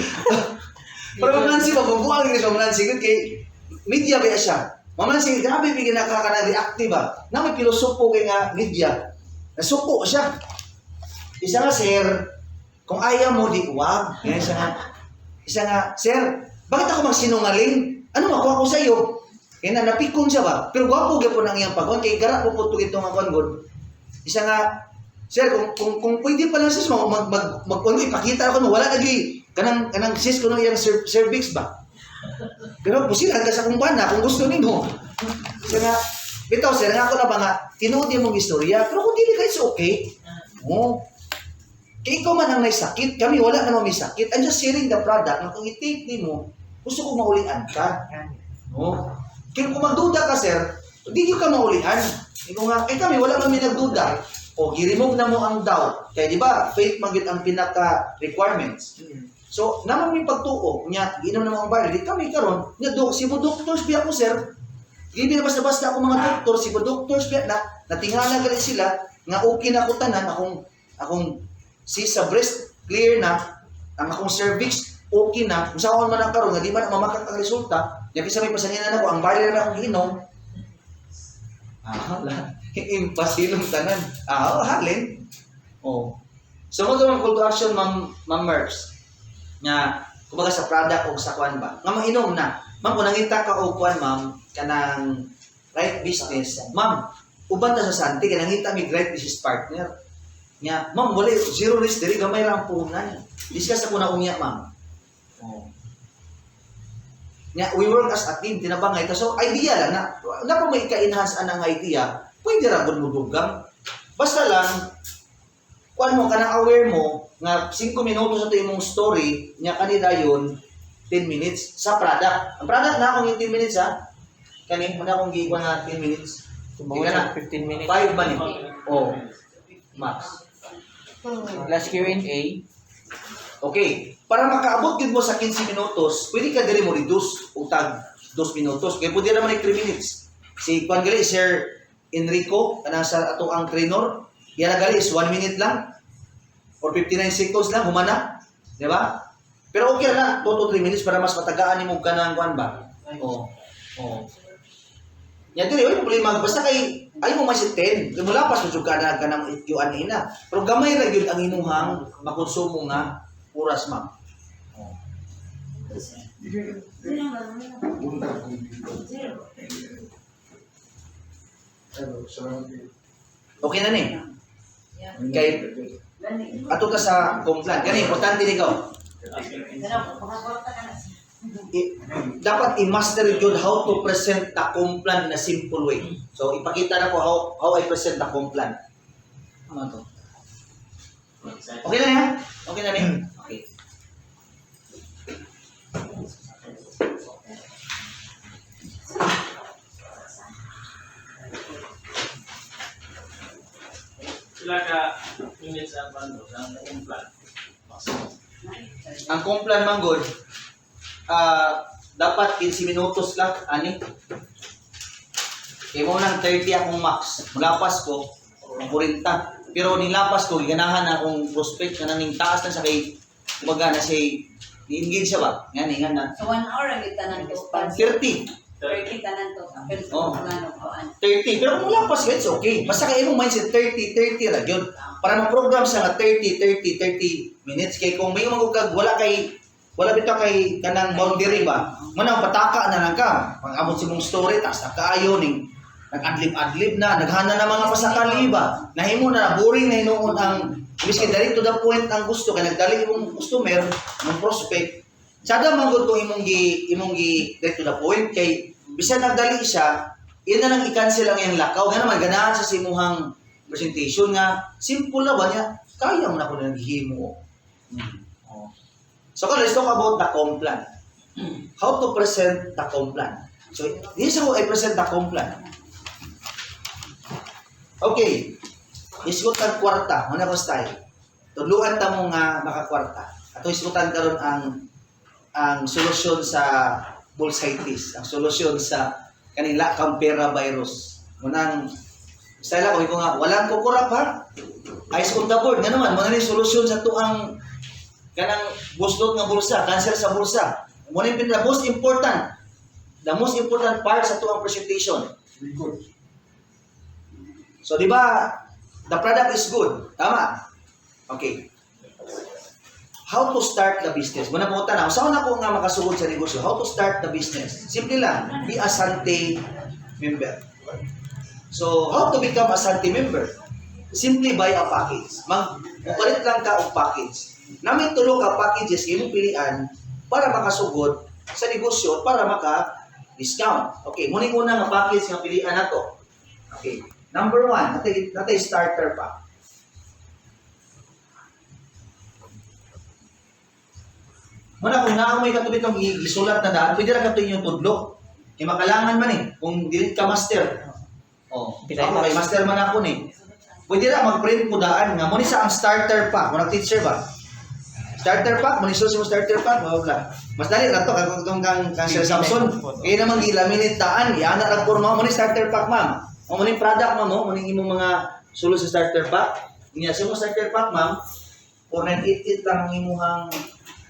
S1: Para Nancy, mabubuang ni Ma'am Nancy, kay media ba siya? Ma'am Nancy, grabe bigyan nakaka-reactive ba? Na may pilosopo kay nga media. Nasuko siya. Isa nga, sir, kung ayaw mo, di wag. Yan isa nga, sir, bakit ako magsinungaling? Ano makuha ko sa iyo? Kaya na napikon siya ba? Pero gwapo gyapon ang iyang pagkuhan. Kaya gara po po itong mga kuhan. Isa nga, sir, kung pwede pala sis, ipakita ako, wala lagi. Kanang sis ko ng iyang cervix ba? Pero pusilan ka sa kung na, kung gusto nino. Isa nga, bitaw sir, nga ako na ba nga, tinuod yung mong istorya, pero kung dili ka, it's okay. Oo. Kaya ikaw man ang may sakit, kami wala naman may sakit. I'm just sharing the product na kung i-take din mo, gusto ko maulian ka. No? Kaya kung magduda ka, sir, hindi ka maulian. Ikaw nga, kami wala naman may nagduda. O, i-remove na mo ang doubt. Kaya di ba, faith magit ang pinaka-requirements. So, naman may pagtuo, niya, inom na mga baril, di kami karon, niya, si mo doctors biya ko, sir. Hindi na basta-basta ako mga doktor, si mo doctors biya na, natingala galit sila, nga okay na ko tanan, akong sa breast, clear na, ang akong cervix, okay na, kung saan man ang karoon, nga di man mamakak ang resulta, yung kisa may pasaninan ako, ang baril na akong inom, impasilong tanan. Halin. Oh. So, mo naman call to action, Ma'am Merps, nga, kumbaga sa product o sa kwan ba, nga mainom na. Ma'am, kung nangita ka o kwan, ma'am, kanang right business, ma'am, uban ta sa santi, ka nangita may right business partner. Nga, ma'am, wala, zero risk, diri gamay lang puhunan. Discuss ako na umiyak, ma'am. Oh. Nga, we work as a team, tinabangay ta. So, idea lang na pa may ka-enhance ang idea, pwede ragon mo dugang. Basta lang, kung mo, kanang aware mo, nga 5 minutos sa ito yung story, nga kanina yun, 10 minutes sa product. Ang product na akong yung 10 minutes, ha? Kanin, muna akong giwa na 10 minutes.
S3: Sumawa na 15 minutes.
S1: 5 man oh, max.
S3: Last Q&A.
S1: Okay. Para makaabot yun mo sa 15 minutos, pwede ka dili mo reduce o tag 2 minutos. Kaya pwede naman 3 minutes. Si Juan Gali, Sir Enrico, sa ato ang trainer, yan na gali is 1 minute lang or 59 seconds lang, humana. Di ba? Pero okay na, 2 to 3 minutes para mas matagaan ni mo ka ng kuan ba? Oo. Oo. Yan din, yung problema, basta kay, ayaw mo masit 10, mula pa sa suga na ka ng itiuan na. Pero gamay na yun ang inuhang makonsumo nga oras, ma'am. Okay na ni. Kay ato ka sa complan. Kani importante ikaw. Dapat i-master yun how to present the complan in a simple way. So ipakita na ko how I present the complan. Ano to? Okay na niya? Okay na niya? Okay.
S4: Sila ka minutes ang bando, ang implant.
S1: Ang kumplan man god, dapat 15 minutos lang, ani. Kaya mo nang 30 akong max. Mulapas ko, ang 40. Pero nilapas ko, ganahan akong prospect na naning taas na sa kay, kumbaga na siya, i-engage siya ba? Nga na.
S2: So 1 hour ang tanan ko.
S1: 30.
S2: 30 tanan to. Pero
S1: Oh.
S2: sa ano kuan.
S1: 30. Pero kung mulapas ka, it's okay. Basta kayo mong mindset, 30 ra yun. Para ma-program siya nga 30 minutes. Kaya kung may magugag, wala bito kay kanang boundary ba? Manang pataka na lang ka. Pag-abot si mong story, tas nakaayo ning nag-adlib-adlib na, naghana na mga pasakali ba? Nahimo na, boring na hinuon ang miski direct to the point ang gusto kay nagdali imong customer, ng prospect. Sada manggod kung imong gi direct to the point kay bisan nagdali siya, iyan na lang i-cancel ang iyang lakaw. Nga naman, ganahan sa simuhang presentation nga, simple na ba niya? Kaya mo na kung naghihimo. Oh. So, let's talk about the complan. How to present the complan. So, this is how I present the complan. Okay. Iskutan kwarta. Muna ko style. Tuluan ta mo nga makakwarta. Ato iskutan karon ang solusyon sa bursitis, ang solusyon sa kanila Campera virus. Munang style ko nga walang kukurap ha. Ice on the board nga naman mo na ni solusyon sa tuang kanang buslot nga bulsa, cancer sa bulsa. Mo na the most important part sa tuang presentation. Good. So di ba the product is good, tama? Okay. How to start the business? Muna po tanaw, saan na po nga makasugod sa negosyo? How to start the business? Simple lang, be a Sante member. So, how to become a Sante member? Simply buy a package. Magpalit lang ka og package. Namin tulo ka packages imong pilian para makasugod sa negosyo para maka-discount. Okay, muna nga package nga pilian nato. Okay. Number 1, natay starter pack. Muna kung naamoy ka tubig itong isulat na daan, pwede lang ka ito yung tudlo. Kaya makalangan man kung dilit ka master. Oh, ako kay master man ako Pwede lang mag-print po daan nga. Muna sa ang starter pack, muna teacher ba? Starter pack, muna isus mo starter pack, blah. Mas dali lang ito, kang Sir Samson. Kaya naman gilaminate daan, iana lang po muna starter pack ma'am. O muna yung product ma'am, muna yung mga sulo sa starter pack. Inyasi mo starter pack ma'am, 4988 lang ang imuhang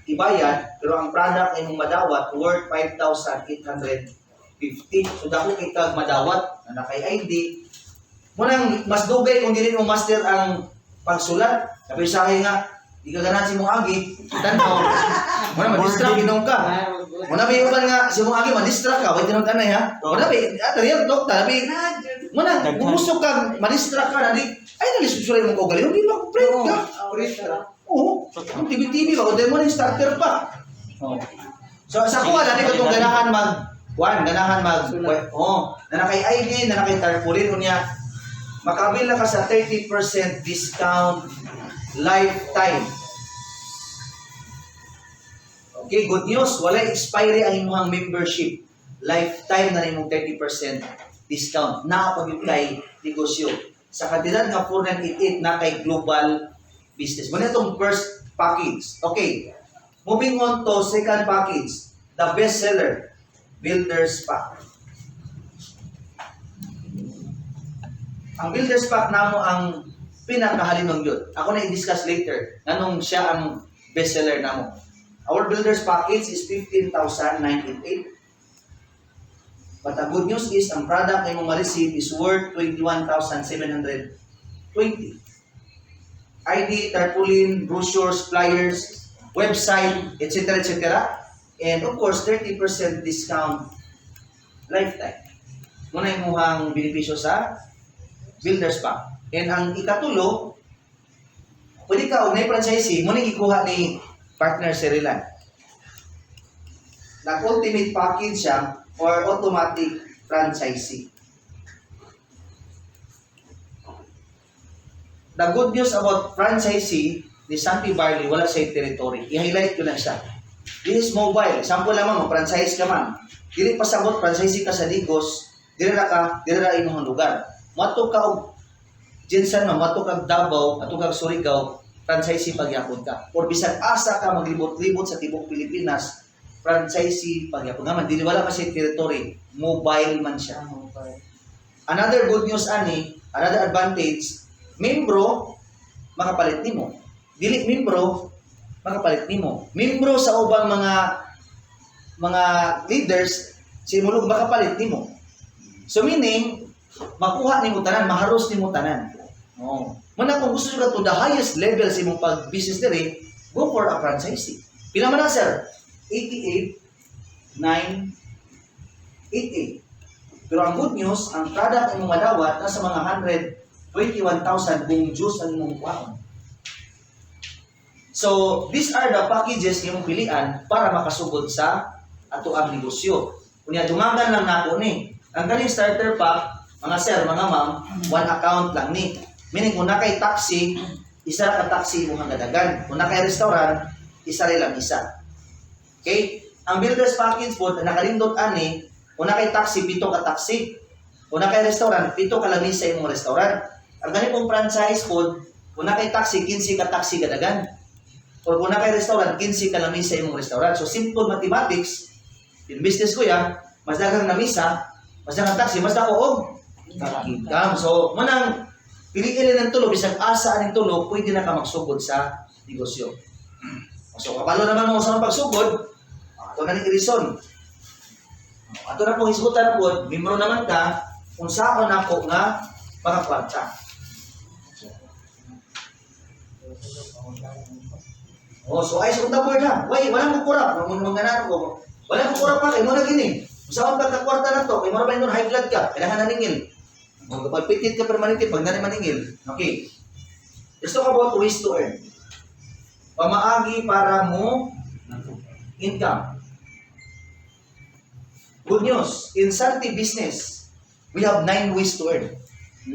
S1: ibayad, pero ang product ay mong madawat worth 5,850. So dako kay kag madawat na nakay ID. Munang mas dugay kung dili mo master ang pagsulat. Tapi sa akin nga, di ka ganahan si mong agi, tanaw. Muna ma-distract inong ka. Muna may uban nga si mong agi ma-distract ka, wait tinong tanay ha. Muna may real talk ta, tapi muna gusto ka ma-distract ka na di ay nalisusulay mo ko gali, hindi ba print ka. Oo, ang TV-TV ba? O demo na yung starter pa. Oh. So, sa kuha, dali ko itong ganahan na nakay ID, na nakay tarpaulin, unya, makabil na ka sa 30% discount lifetime. Okay, good news. Wala expiry ang inyong membership. Lifetime na imong 30% discount. Nakapag-apply negosyo. Sa kandidat nga 4988 na kay global business. Muna itong first package. Okay. Moving on to second package. The best seller. Builder's Pack. Ang Builder's Pack namo ang pinakahalinong yun. Ako na i-discuss later. Anong siya ang best seller namo. Our Builder's Package is 15,988. But the good news is, ang product na mong ma-receive is worth 21,720. ID, tarpaulin, brochures, flyers, website, etc. etc. And of course, 30% discount lifetime. Muna yung muhang benepisyo sa Builder's Pack. And ang ikatulo, pwede ka, na franchisee, muna ikuha ni partner Serilan. Nag-ultimate package siya or automatic franchisee. The good news about franchisee ni Santi Barley, wala sa territory. I-highlight ko lang siya. This is mobile. Sample lamang, mag-franchise ka man. Dili pasabot, franchisee ka sa Digos, dili ra imong lugar. Mato ka og Jinsan mamato kag Davao, ato kag Surigao, franchisee pagyapon ka. Or bisag asa ka maglibot-libot sa tibok Pilipinas, franchisee pagyapon ka man. Dili wala man siya territory, mobile man siya. Another good news ani, another advantage, membro makapalit nimo. Dili membro makapalit nimo. Membro sa ubang mga leaders simulog makapalit nimo. So meaning makuha nimo tanan, maharos nimo tanan. Oh. Muna kung gusto nyo to the highest level sa imong pag-business diri, go for a franchisee. Pila man na, sir? 88, 9, 88. Pero ang good news, ang product imong madawat nasa mga 121,000 buong juice ang imong kuhaon. So, these are the packages imong pilian para makasugod sa ato ang negosyo. Kunya dumagan lang nako ni. Ang kaning starter pack, mga sir, mga ma'am, one account lang ni. Meaning, kung na kay taxi, isa ka taxi mo hangadagan. Kung na kay restaurant, isa rin lang isa. Okay? Ang builder's package po, nakalindot ani, kung na kay taxi, 7 ka taxi. Kung na kay restaurant, 7 ka lamis sa imong restaurant. Ang ganitong franchise po, kung na kay taxi, 15 ka taxi kadagan. O kung na kay restaurant, 15 ka lamis sa imong restaurant. So, simple mathematics, in business ko yan, mas dagang namisa, mas dagang taxi, mas dako og kakikam. So, manang piliin ng tulo, bisag asa aning tulo, pwede na ka magsugod sa negosyo. So, kapalo naman mo sa pagsugod, ito na ni reason. Ito na pong isgutan na po, membro naman ka, kung saan ako nga makakwarta. Oh, so ay sa board ha. Why, walang kukurap. Mga ko. Walang kukurap pa, kayo mo na gini. Saan pagkakwarta na to, kayo mo na ba yun high blood ka, kailangan naningil. Kapag pitit ka permanente, pag na maningil. Okay. Let's talk about ways to earn. Pamaagi para mo income. Good news. In Santi Business, we have 9 ways to earn. 9.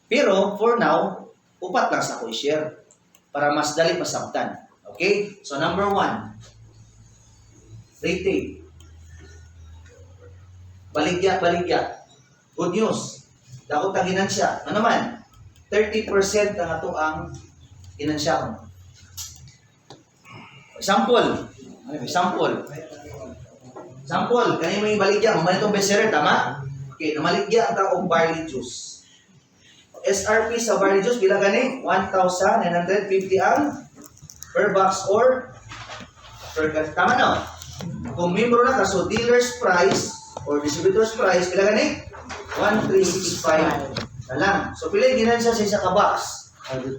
S1: Pero, for now, 4 lang sa ako i-share para mas dali masabtan. Okay? So, number 1. Retail. Baligya. Good news. Dakot ang ginansya. Ano naman? 30% ang ato ang ginansya. Example. Example, kanina mo yung baligya. Mamali itong bestseller, tama? Okay, namaligya ang og barley juice. SRP sa barley juice, pila gani? 1,950 ang per box or per cut. Tama na. Kung membro na ka, so dealer's price or distributor's price, pila gani? 1,365 na lang. So, pila yung ginansya sa isa ka box.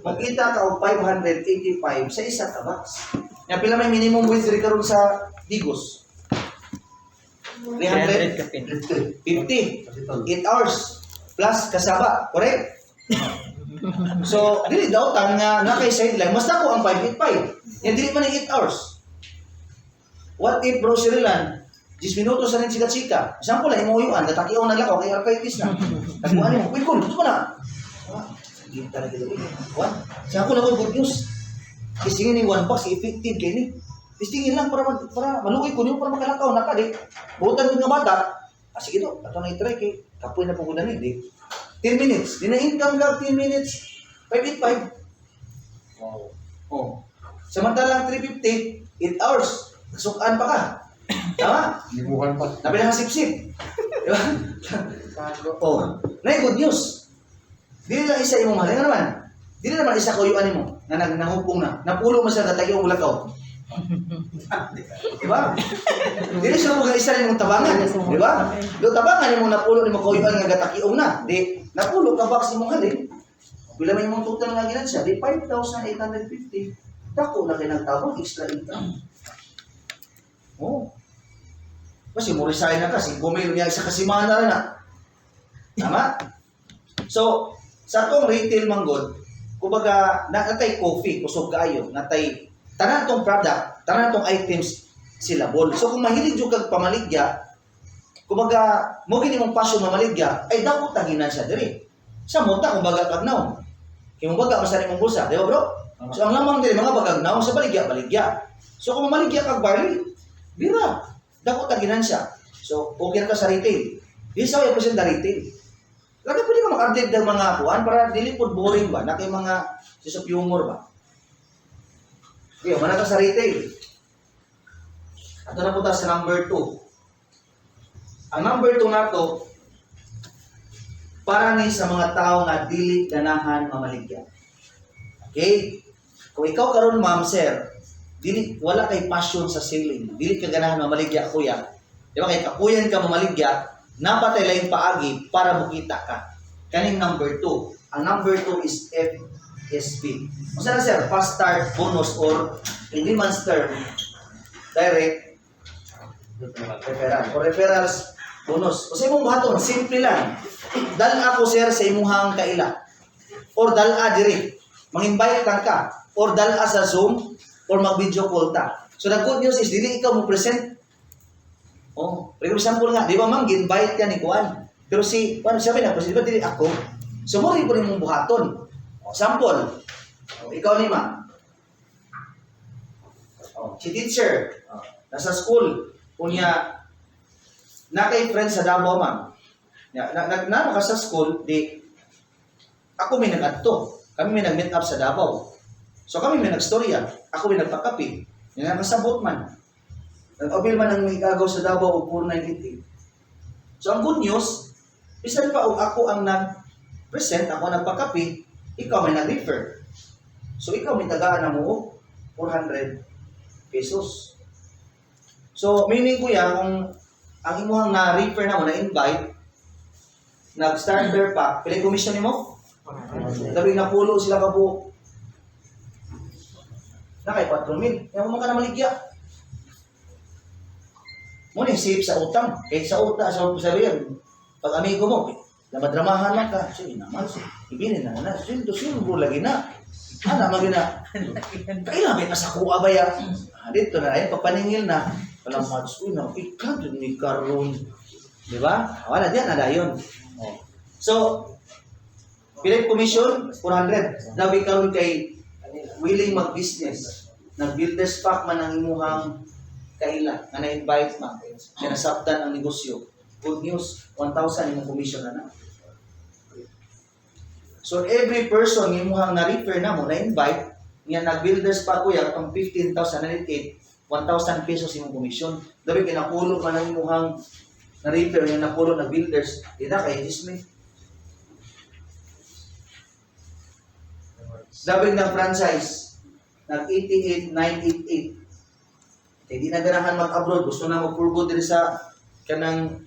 S1: Magkita ka og 585 sa isa ka box. Nga pila may minimum wage rin karon sa Digos? 350. 8 hours plus kasaba, correct? So, dili daw tan nga na kay sideline, mas dako ang 585. Yan dili man ang 8 hours. What if grocery land 10 minutos sa rin chika-chika. Example lang, imuyuan, natakiyaw na lakaw, kay arthritis na. Nagbuhan mo, wait, gusto mo na. Sige talaga dito. What? Example lang, good news. Istingin ni one box, effective kayo ni. Istingin lang para maluwi ko niyo, para makalakaw na ka, di. Butan ko nga bata. Sige to, ito na i-try kay. Kapoy na po ko na ni, di. 10 minutes. Di na income ka, 10 minutes. 585. Wow. Oh. Samantalang 350, 8 hours. Kasukaan pa ka. Tama?
S3: Libuhan pa.
S1: Nabi na sip-sip. Diba? Oh. Na good news. Dili lang isa imong mahal. Nga naman. Dili naman isa kuyuan mo na nangupong na. Napulo mo siya natagyo ang lakaw. Diba? Dili siya mo isa rin mong tabangan. Diba? Do tabangan mo napulo ni mo kuyuan nga gatakiong na. Di napulo ka box imong halin. Bila may mong total nga ginan siya, di 5,850. Dako na kay nagtabang extra income. Oh. Kasi mo resign na kasi, bumili niya isa kasimana rin na. Tama? So, sa itong retail manggod, kumbaga, natay coffee, kusog kayo, natay, tanan itong product, tanan itong items sila bol. So, kung mahilig yung pamaligya, kumbaga, mo gini mong passion mamaligya, ay dapat taginan siya diri. Sa monta, kumbaga kagnaw. Kaya kumbaga, masari mong bulsa, di ba bro? So, ang lamang diri, mga bagagnaw, sa baligya. So, kung mamaligya kag barley, bira. Dako taginan siya. So, okay na ka sa retail. This is how you present the retail. Kaya pwede ka mag-update ng mga kuhan para dili po boring ba? Na kay mga sense of humor ba? Okay, mana ka sa retail. Ato na po ta sa number 2. Ang number 2 na to, para ni sa mga tao nga dili ganahan mamaligya. Okay? Kung ikaw karon ma'am, sir, dili wala kay passion sa selling, dili ka ganahan mamaligya kuya. Di ba kay kapuyan ka mamaligya, napatay lang paagi para mukita ka. Kaning number 2. Ang number 2 is FSP. Unsa na sir? Fast start, bonus, or in layman's term, direct referral. Or referrals, bonus. O sa imong buhaton, simple lang. Dala ako sir sa imuhang kaila. Or dala diri. Mang-invite ka. Or dala sa Zoom. Or mag-video call ta. So the good news is, dili ikaw mo present. Oh, for example nga, di ba ma'am, gi-invite ka ni Kuan. Pero si, paano sabi na, di ba dili ako? So mo rin po rin mong buhaton. O, sample. O, ikaw ni ma'am. O, si teacher. O, nasa school. Kunya, na kay friends sa Davao, ma'am. Na ka sa school, di, ako may nag-adto. Kami may nag-meet up sa Davao. So kami may nag-storya. Ako may nagpakapi. Yung nakasabot man. Nag-abil man ang igagaw sa Davao o 4988. So ang good news, bisan pa ako ang nag-present, ako ang nagpakapi, ikaw may nag-refer. So ikaw may tagaan na mo 400 pesos. So meaning kuya, kung ang imuhang na-refer na mo, na-invite, nag-starter pack, pila commission ni mo? Sabi napulo sila ka po. Na kay 4,000. Yan mo ka na maligya. Muna save sa utang. Kahit sa utang, sa sabihin, pag amigo mo, namadramahan lang ka. Sige naman, ibinin na na. Sinto lagi na. Ana, magina. Kailangan na sa kuha ba yan? Dito na, ayun, pagpaningil na. Walang match ko na, ikaw dun ni Karon. Di ba? Wala, diyan na yun. So, pilay commission, 400. Dabi Karon kay willing mag-business. Nag-builders pack man ang imuhang kaila. Na na-invite man. Na nasabtan ang negosyo. Good news, 1,000 imong commission na na. So, every person imuhang na-refer na mo, na-invite, niya nag-builders pack kuya, pang 15,000 na 1,000 pesos imong commission. Dabi kinapulo man ang imuhang na-refer, yung napulo na builders, di na kay Disney. Dabi ng franchise, nag-88, 988. Hindi na ganahan mag-abroad, gusto na mag-purgo diri sa kanang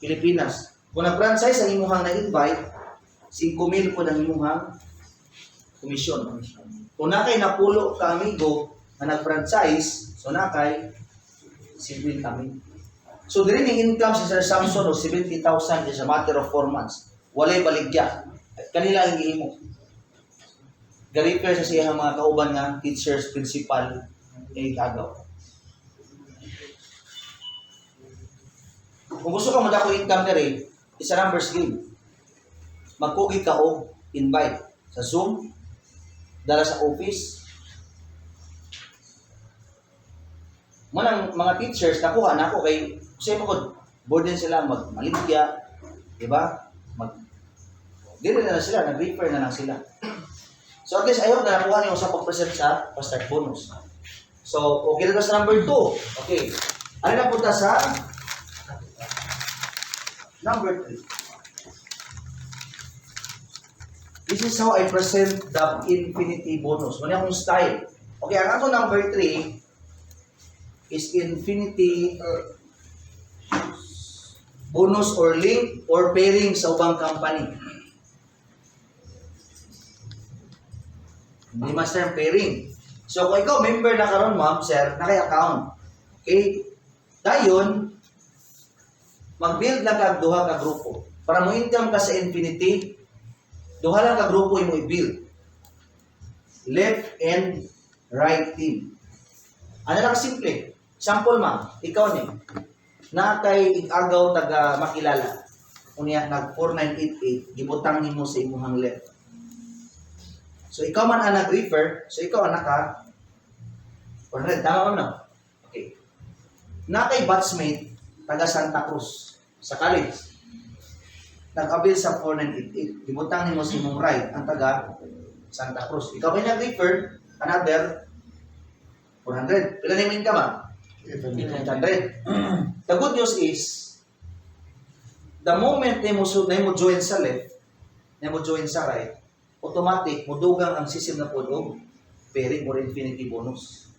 S1: Pilipinas. Kung nag-franchise ang imuhang na-invite, 5,000 po ng imuhang commission. Kung na kay napulo ka amigo na nag-franchise, so na kay 50,000. So diri ning income si Sir Samson o 70,000 is a matter of 4 months. Walay baligya. Kanila ang gihimo. Ga-refer sa siya mga kauban nga teachers, principal, ay agaw. Kung gusto ka mo dako income diri, isa numbers game. Magkugi ka og invite sa Zoom, dala sa office. Manang mga teachers nakuha na ako kay kasi mo board din sila magmaligya, di ba? Dili na sila, nag-refer na lang sila. So at least I hope na nakuha niyo sa pag-present sa Fast-Start Bonus. So, okay na sa number 2. Okay. Ano na punta sa number 3. This is how I present the infinity bonus. Muna akong style. Okay, ang ako number 3 is infinity bonus or link or pairing sa ubang company. Hindi master pairing. So, kung ikaw member na karon ma'am, sir, na kay account. Okay? Dayon, mag-build na kag duha ka grupo. Para mo income ka sa infinity, duha lang ka grupo imo i-build. Left and right team. Ano lang simple. Sample ma'am, ikaw ni na kay igagaw taga makilala. Unya nag 4988, gibutang nimo sa imong left. So, ikaw man ang nag-refer, so ikaw ang naka 400. Tama mo na? Okay. Na kay batchmate, taga Santa Cruz, sa college. nag-avail sa 4988. Ibutang nimo si mong ride ang taga Santa Cruz. Ikaw may nag-refer, another 400. Pila na yung income ah? 800. The good news is, the moment na mo join sa left, na mo join sa right, automatic, mudugang ang system na po og pairing or infinity bonus.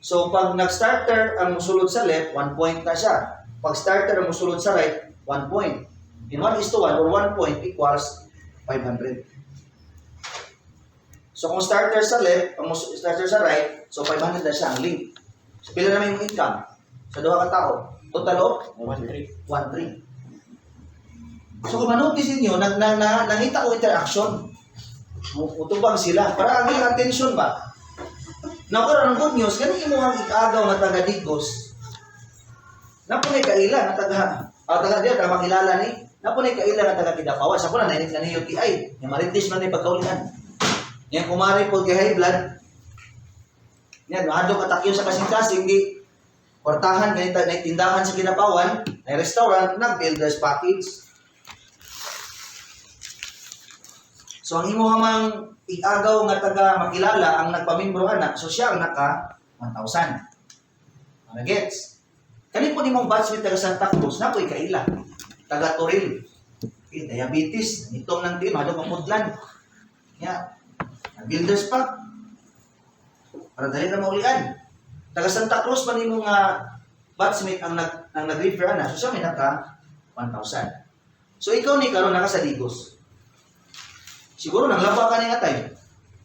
S1: So, pag nag-starter ang musulod sa left, 1 point na siya. Pag starter ang musulod sa right, 1 point. In 1:1 or 1 point equals 500. So, kung starter sa left, ang starter sa right, so 500 na siya ang link. So, pila naman yung income sa duha ka tao. Total of
S3: 1-3.
S1: 1-3. So kung manotice niyo, nakita ko interaction. Utubang sila. Para ang ilang attention ba? Now, karon ang good news, ganun mo ang ikagaw nga taga Digos. Napunay kaila nga taga diya, taga makilala ni. Napunay kaila nga taga Kidapawan. Sa kuna, nainit ka ni UTI. Yung maritis man ni pagkaulihan. Yung kumari po kay high blood. Yan, mahadong atakyo sa kasing-kasing, di kwartahan, ganito, na tindahan sa Kidapawan, na restaurant, nag-builders package. So, ang imo hamang iagaw nga taga makilala ang nagpamimbro anak, so siya ang naka 1,000. Ano gets? Kani po ni mong batchmate taga Santa Cruz, na po'y kaila. Taga Toril. Diabetes, itong ng team, hadong pamudlan. Yeah. Builders pack. Para dali na maulian. Taga Santa Cruz man imong batchmate ang nag-refer na, so siya may naka 1,000. So ikaw ni karon naka sa Digos. Siguro nang laba ka ni atay.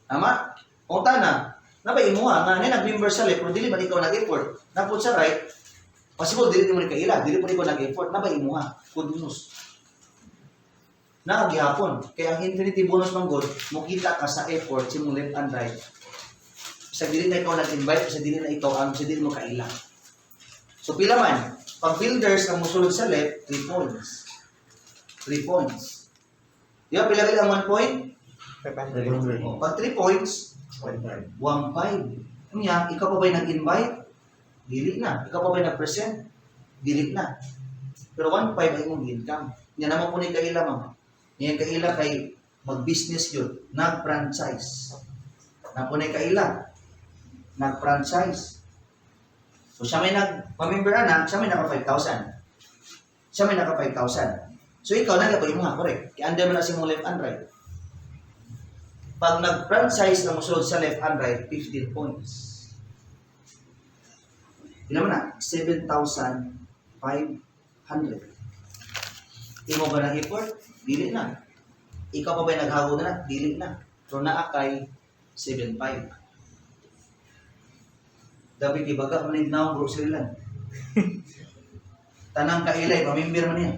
S1: Tama? O tana, nabay mo nga ni nag-member sa left, pero dili man ikaw nag-effort. Napod sa right, possible dili mo ni kaila, dili po ikaw nag-effort, nabay mo nga. Good news. Nakagihapon. Kaya ang infinity bonus man good, mukita ka sa effort, si mong left and right. Sa dili na ikaw nag-invite, sa dili na ikaw ang sa dili mo kaila. So pila man, pag builders ang musulod sa left, 3 points. 3 points. Di ba pila ang 1 point?
S3: 500.
S1: O, pag 3 points, 1.5. Kanya, ikaw pa ba'y nag-invite? Dili na. Ikaw pa ba'y nag-present? Dili na. Pero 1.5 ay mong income. Yan naman po ni kaila, ma'am. Yan kaila kay mag-business yun. Nag-franchise. Na po ni kaila. Nag-franchise. So, siya may nag-member anak, siya may naka 5,000. Siya may naka 5,000. So, ikaw, nagabay mo nga, correct. Kaya mo na si mong left and right. Pag nag-franchise na musulod sa left and right, 15 points. Yun naman na, 7,500. Imo ba ng effort? Dili na. Ikaw pa ba naghago na? Dili na. So, naakay 7,500. Dabi kibaga, manid na ang grocery lang. Tanang kailay, pamimbir man yan.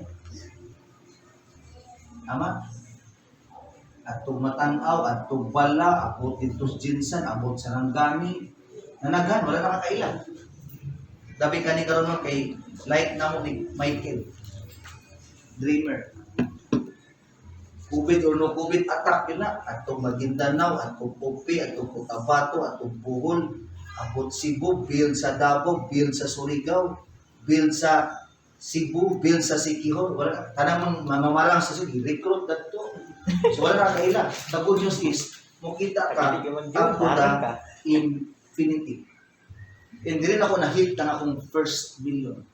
S1: Tama? At matanaw, at bala, abot dito jinsan, abot sa ranggani. Nanagan, wala na kakailan. Dabi ka ni karon kay like na mo ni Michael. Dreamer. COVID or no COVID attack yun na. At Maguindanao, at Pupi, at Cotabato, at Bohol, abot Cebu, build sa Davao, build sa Surigao, build sa Cebu, build sa Siquijor. Wala. Tanang mamamarang sa Cebu, recruit that to. So wala na kaila. The good news is, mukita ka, up to the infinity. And rin ako na-hit ng akong first million.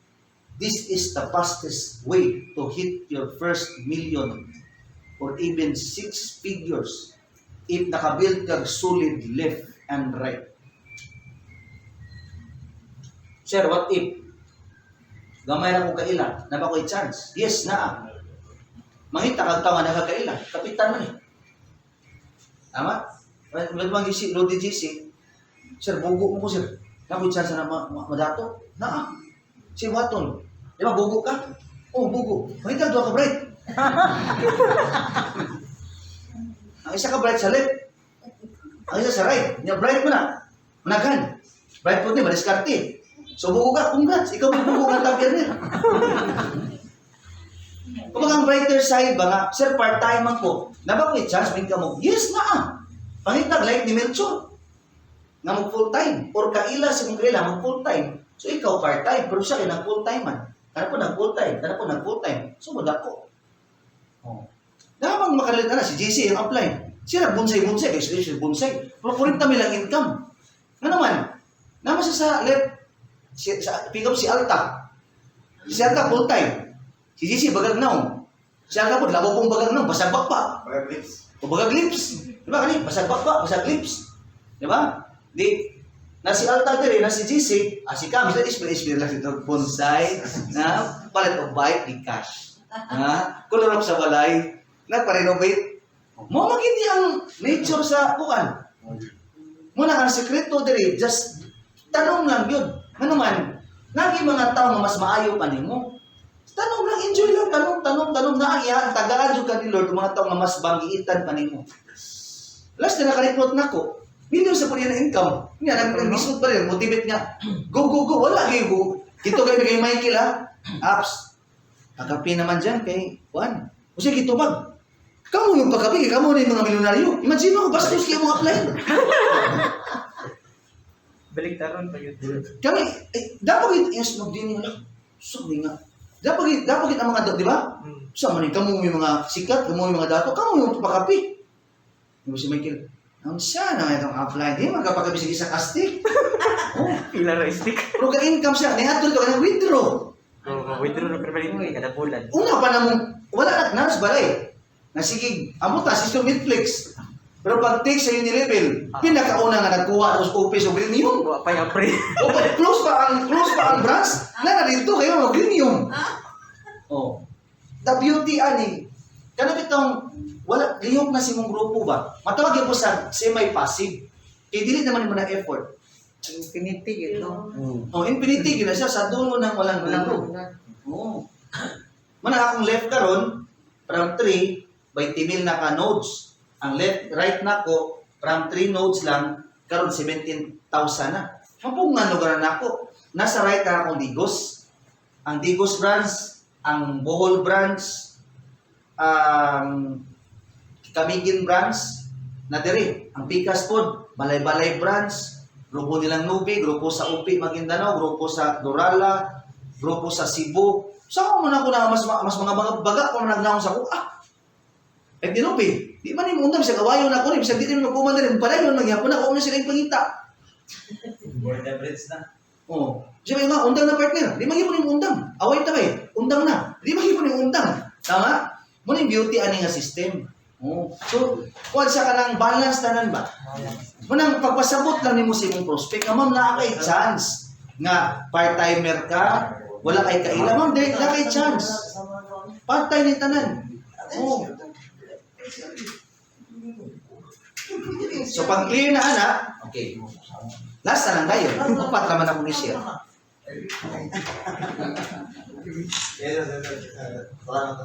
S1: This is the fastest way to hit your first million or even 6 figures if nakabuild kag solid left and right. Sir, what if? Gamay na ko kaila, na ba ko'y chance? Yes, na. Mangita kag tawa na kakaila, kapitan man eh. Tama? Magmang GC, Lodi GC, sir, bugo mo sir. Nako'y chance na madato? Na. Si Waton, di ba bugo ka? Oh, bugo. Mangita doon ka bright. Ang isa ka bright sa left. Ang isa sa right. Niya bright mo na. Managan. Bright po din, madiskarte. So bugo ka, congrats. Ikaw bugo ka tapir niya. Kung ang brighter side ba nga, sir, part-time man po. Naba ko i-chance, may ka mo, yes na. Pangitag, like ni Melchor. Nga mag full-time. Or kaila si mong kaila, mag full-time. So ikaw part-time, pero siya kayo nag full-time man. Kana po nag full-time, kana po nag full-time. So mula ko. Oh. Namang makalit na si JC ang apply. Siya bonsai-bonsai, especially bonsai. Pero 40 mil ang income. Nga naman, naman siya sa left, pick up si Alta. Si Alta full time. Si JC bagag naong. Si Alta po, labo pong bagag naong, basag bakpa. O bagag lips. Diba kani? Basag bakpa, basag lips. Diba? Di, na si Alta dire, na si JC, si Cam, sa isper lang ito, bonsai, na palit of bike, di cash. Color up sa balay, nagpa-renovate. Mo magindi ang nature sa kuan. Muna kang sekreto dire, just tanong lang yun. Ano man, nagi mga tao na mas maayo pa nimo. Tanong lang, enjoy lang, tanong na iya, tagaan jud ka ni Lord mga tao na mas banggiitan pa nimo. Last na naka-report nako. Video sa puli na income. Nga nag-isot pa rin, motivate nga. Go, wala kayo go. Ito kayo kay Michael ha. Apps. Kakapi naman dyan kay Juan. O sige, kitubag. Kamu yung pagkapi, kamu na yung mga milyonaryo. Imagine mo, bastos kayo mga apply.
S3: Baliktaran pa yun.
S1: Kami, dapat yes, magdini nga. Sabi nga. Dapat ang mga, di ba? Sa man kamu yung mga sikat, kamu yung mga dato, kamu yung pagkapi. Yung si Michael, ang siya na itong apply, di magkapagkabisig sa kastik.
S3: Pila ra stick.
S1: Pero ka-income siya, nihatol ito ka ng withdraw.
S3: Withdraw na permanente kada bulan.
S1: Una pa namang, wala na, naras balay. Nasigig, amuta, system Netflix. Pero pag take sa Unilevel, pinakauna nga nagkuha sa office o premium.
S3: Wa pa yung pre.
S1: O close pa ang branch, na dito kayo mag premium. Oh. The beauty ani, kanang itong wala lihok na si mong grupo ba? Matawag yun po sa semi-passive. Kaya dili naman mo na effort.
S3: Infinity yun, no?
S1: Oh, infinity gina siya sa dulo ng walang dulo. Oh. Mana akong left karon from 3 by timil na ka nodes. Ang right na ko from 3 nodes lang karon 17,000 na. Mapungan lugar na ako. Nasa right na akong Digos. Ang Digos branch, ang Bohol branch, Camiguin branch, na diri, ang Picas Pod, Balay-Balay branch, grupo nilang Nubi, grupo sa Upi, Maguindanao, grupo sa Dorala, grupo sa Cebu. Saan ko man ako na mas mga baga kung nagnahon sa ko, di Nubi, di man yung undang sa kawayo na ko, bisag di rin magkumanda rin, palayon lang yan, ako na sila yung pangita.
S4: Board average na.
S1: Oh, siya nga, undang na partner, di magiging mo yung undang, away tabay, undang na, di magiging mo yung undang, tama? Muna yung beauty ani nga system. Oh. So, kung siya ka ng balance tanan ba? Munang pagpasabot lang ni mo sa imong prospect, ma'am, na kay chance nga part-timer ka, wala kay kaila, ma'am, dahil na kay chance. Part-time ni tanan. Oh. So, pag clear na ana, okay. Last na lang tayo. Upat naman ako ni share.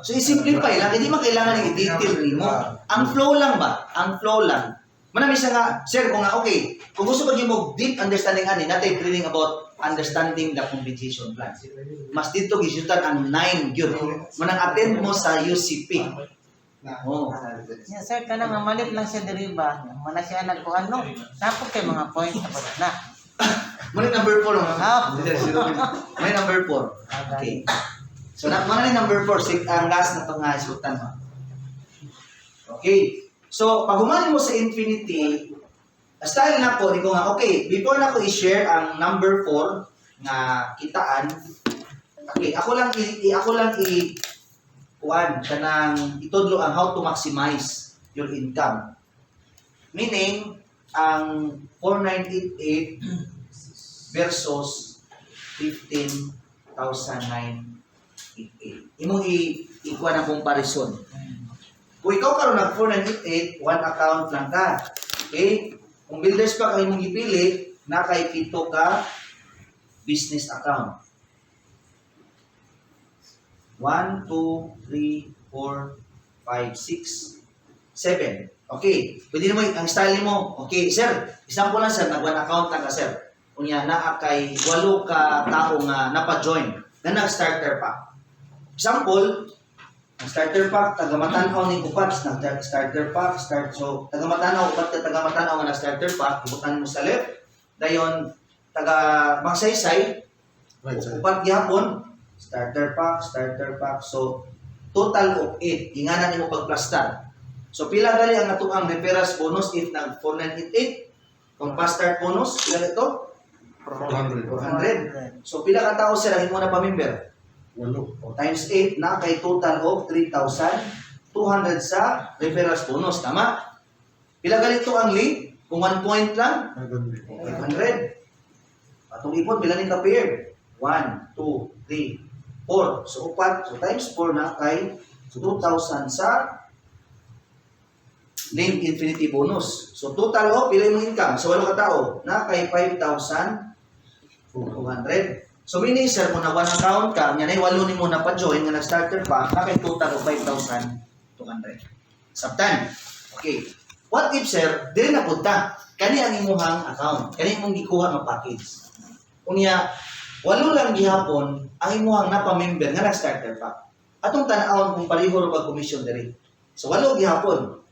S1: So, i-simplify lang. Hindi mo kailangan ng i-detail rin mo. Ang flow lang ba? Ang flow lang. Manami siya nga, sir, kung nga, okay, kung gusto mo deep understanding ani, natin training about understanding the compensation plan. Mas dito, gisutan ang 9 yun. Manang attend mo sa UCP. Oh.
S5: Yeah, sir, kanang malit lang siya diriba. Mana siya nagkuhan no. Napod kay mga points na.
S1: Muna number 4 mga.
S5: Ah.
S1: May number 4. Okay. So, mana ni number 4, ang last na itong isutan mo. Okay. So, pag humanin mo sa infinity, style na ko, ko nga, okay, before na ko i-share ang number 4 na kitaan, okay, ako lang kuan kanang itudlo ang how to maximize your income. Meaning, ang 4,988 versus 15,988. Imong ikuha ng comparison. Kung ikaw karon nag 4,988, one account lang ka. Okay? Kung builders pa kayo mong ipili, na kay pito ka business account. 1, 2, 3, 4, 5, 6, 7. Okay. Pwede naman ang style mo. Okay, sir. Example lang sir, nag-one account na ka sir. Unya naa kay 8 ka tao nga napa-join na nag-starter pack. Example, ang starter pack taga-Matanaw ning upat na starter pack so taga-Matanaw upat ka taga-Matanaw nga starter pack ibutan mo sa left. Dayon taga Magsaysay upat gihapon starter pack. So, total of 8. Inganan nimo pag-plastar. So pila gali ang natuang referrals bonus if nag 4988? Kung fast start bonus, pila ito? 400. So pila ka tao sila imo na pa-member? 8 times 8 na kay total of 3,200 sa referrals bonus, tama? Pila ganito ang lead? Kung 1 point lang, 500. Atong ipon, pila ni ka-pair? 1, 2, 3, 4. So, 4. So, times 4 na kay 2,000 sa link infinity bonus. So, total of, pila yung income? So, 8 ka tao, na kay 5,200. So, mini-sir, kung na 1 account ka, yan ay 8 ni mo na pa-join, nga nag-starter pa, na kay total of 5,200. Sabtan. Okay. What if, sir, dili na punta? Kani ang imuhang account. Kani imong gikuha ng package. Unya, 8 lang gihapon ang imuhang napa-member nga nag-starter pack. Atong tan-awon kung pareho ra pag commission diri. So 8 gihapon.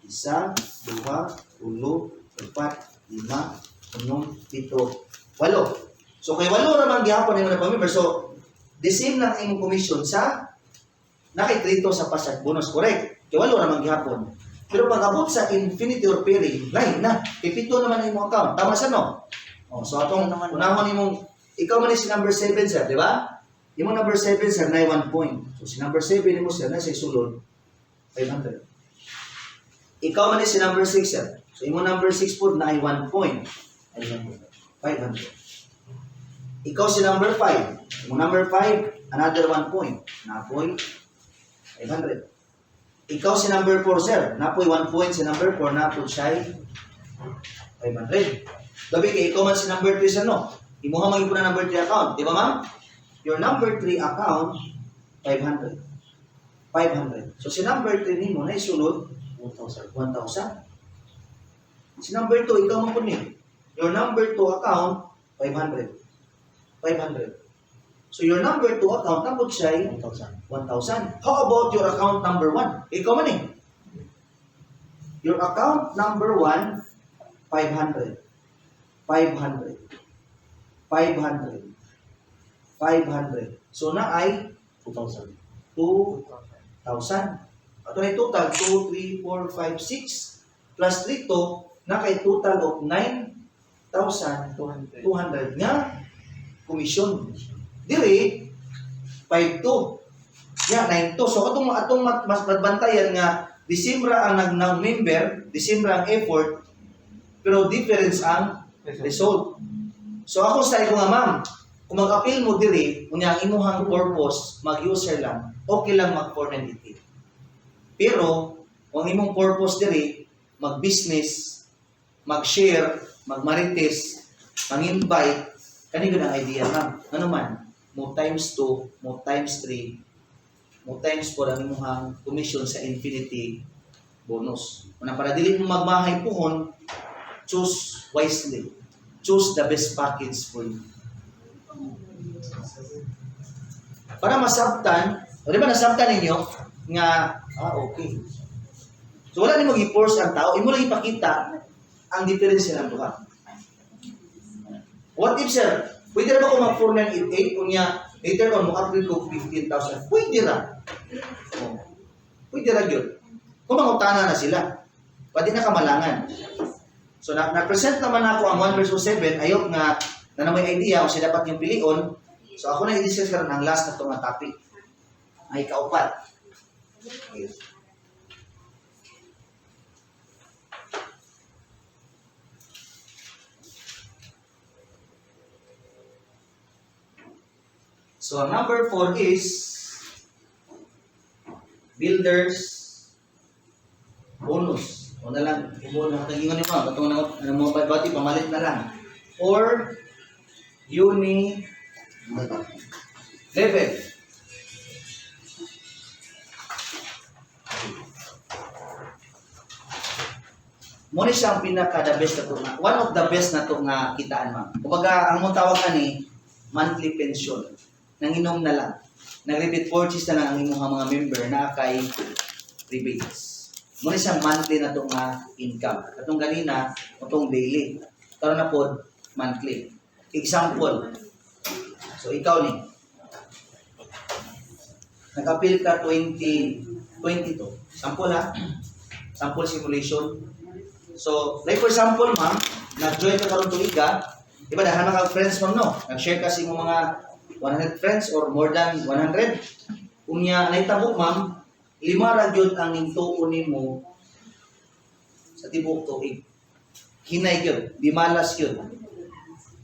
S1: 1, 2, 3, 4, 5, 6, 7, 8. So kay 8 ra man gihapon imong napa-member. So the same lang imong commission sa nakikrito sa pasat bonus, correct? Kay 8 ra man gihapon. Pero pag abot sa infinity or pairing, lain na. Ipito naman ang imong account. Tama sa no? Oh, so atong unahon imong, ikaw man si number 7 sir, di ba? Imong number 7 sir, na 1 point. So si number 7 imo sir, na sa sulod, 500. Ikaw man si number 6 sir. So imong number 6 po na 1 point. 500. Ikaw si number 5. Imong number 5, another 1 point. Na point, 500. Ikaw si number 4, sir. Napoy 1 point si number 4. Napoy siya 500. Gabi kay ikaw man si number 3, sir, no? Imuha maging po na number 3 account. Di ba, ma'am? Your number 3 account, 500. 500. So, si number 3 nimo na isunod, 1,000. Si number 2, ikaw mo po niya. Your number 2 account, 500. 500. So, your number 2 account, napot siya 1,000. How about your account number 1? Ikaw man eh. Your account number 1, 500. 500. 500. 500. So, na ay 2,000. 2,000. Ato na total, 2, 3, 4, 5, 6. Plus 3 to, na kay total of 9,200 nga commission. Diri 5-2. Ya 9-2. So atong mas bantayan nga December ang nag-member, December ang effort, pero difference ang result. So ako sa ko nga ma'am, kung mag-appeal mo diri, unya ang imuhang purpose mag-user lang, okay lang mag-498. Pero kung ang imong purpose diri mag-business, mag-share, mag-marites, mag-invite, kanino ang idea ma'am? Ano man? Mo times 2, mo times 3, mo times 4 ang imuhang commission sa infinity bonus. Kung para dili mo magmahay puhon, choose wisely. Choose the best package for you. Para masabtan, o di ba nasabtan ninyo nga, okay. So wala nimo i-force ang tao, imo lang ipakita ang difference ng duha. What if sir? Pwede na ba kung mag-4988 kung niya later on mo-upgrade ko 15,000? Pwede na. Oh. Pwede na yun. Kung mangutana na sila, pwede na kamalangan. So, na-present naman ako ang 1 versus 7. Ayok nga na may idea kung siya dapat yung pilion. So, ako na i-discuss ka ang last na itong topic. Ay kaupat. Okay. So, number 4 is builder's bonus. O na lang, nakagingon niyo pa, batong na mo bati, pamalit na lang. Or, uni level. Muna siyang pinaka-the best na to. One of the best na to nga kitaan, ma'am. Kumbaga, ang mong tawag ka ni monthly pension. Nanginom na lang. Nag-repeat purchase na lang ang inyong mga member na kay rebates. Muna siyang monthly na itong income. Itong ganina, itong daily. Karoon na po, monthly. Example. So, ikaw ni. Nag-appeal ka 2022. Sample ha? Sample simulation. So, like for example, ma'am, nag-join ka karon tuiga, di ba dahil mga friends ma'am no? Nag-share ka sa imong mga 100 friends or more than 100. Unya nahitabo ma'am, 5 ra gyud ang nintuon nimo sa tibuok tuig. Hinay gyud, di malas gyud.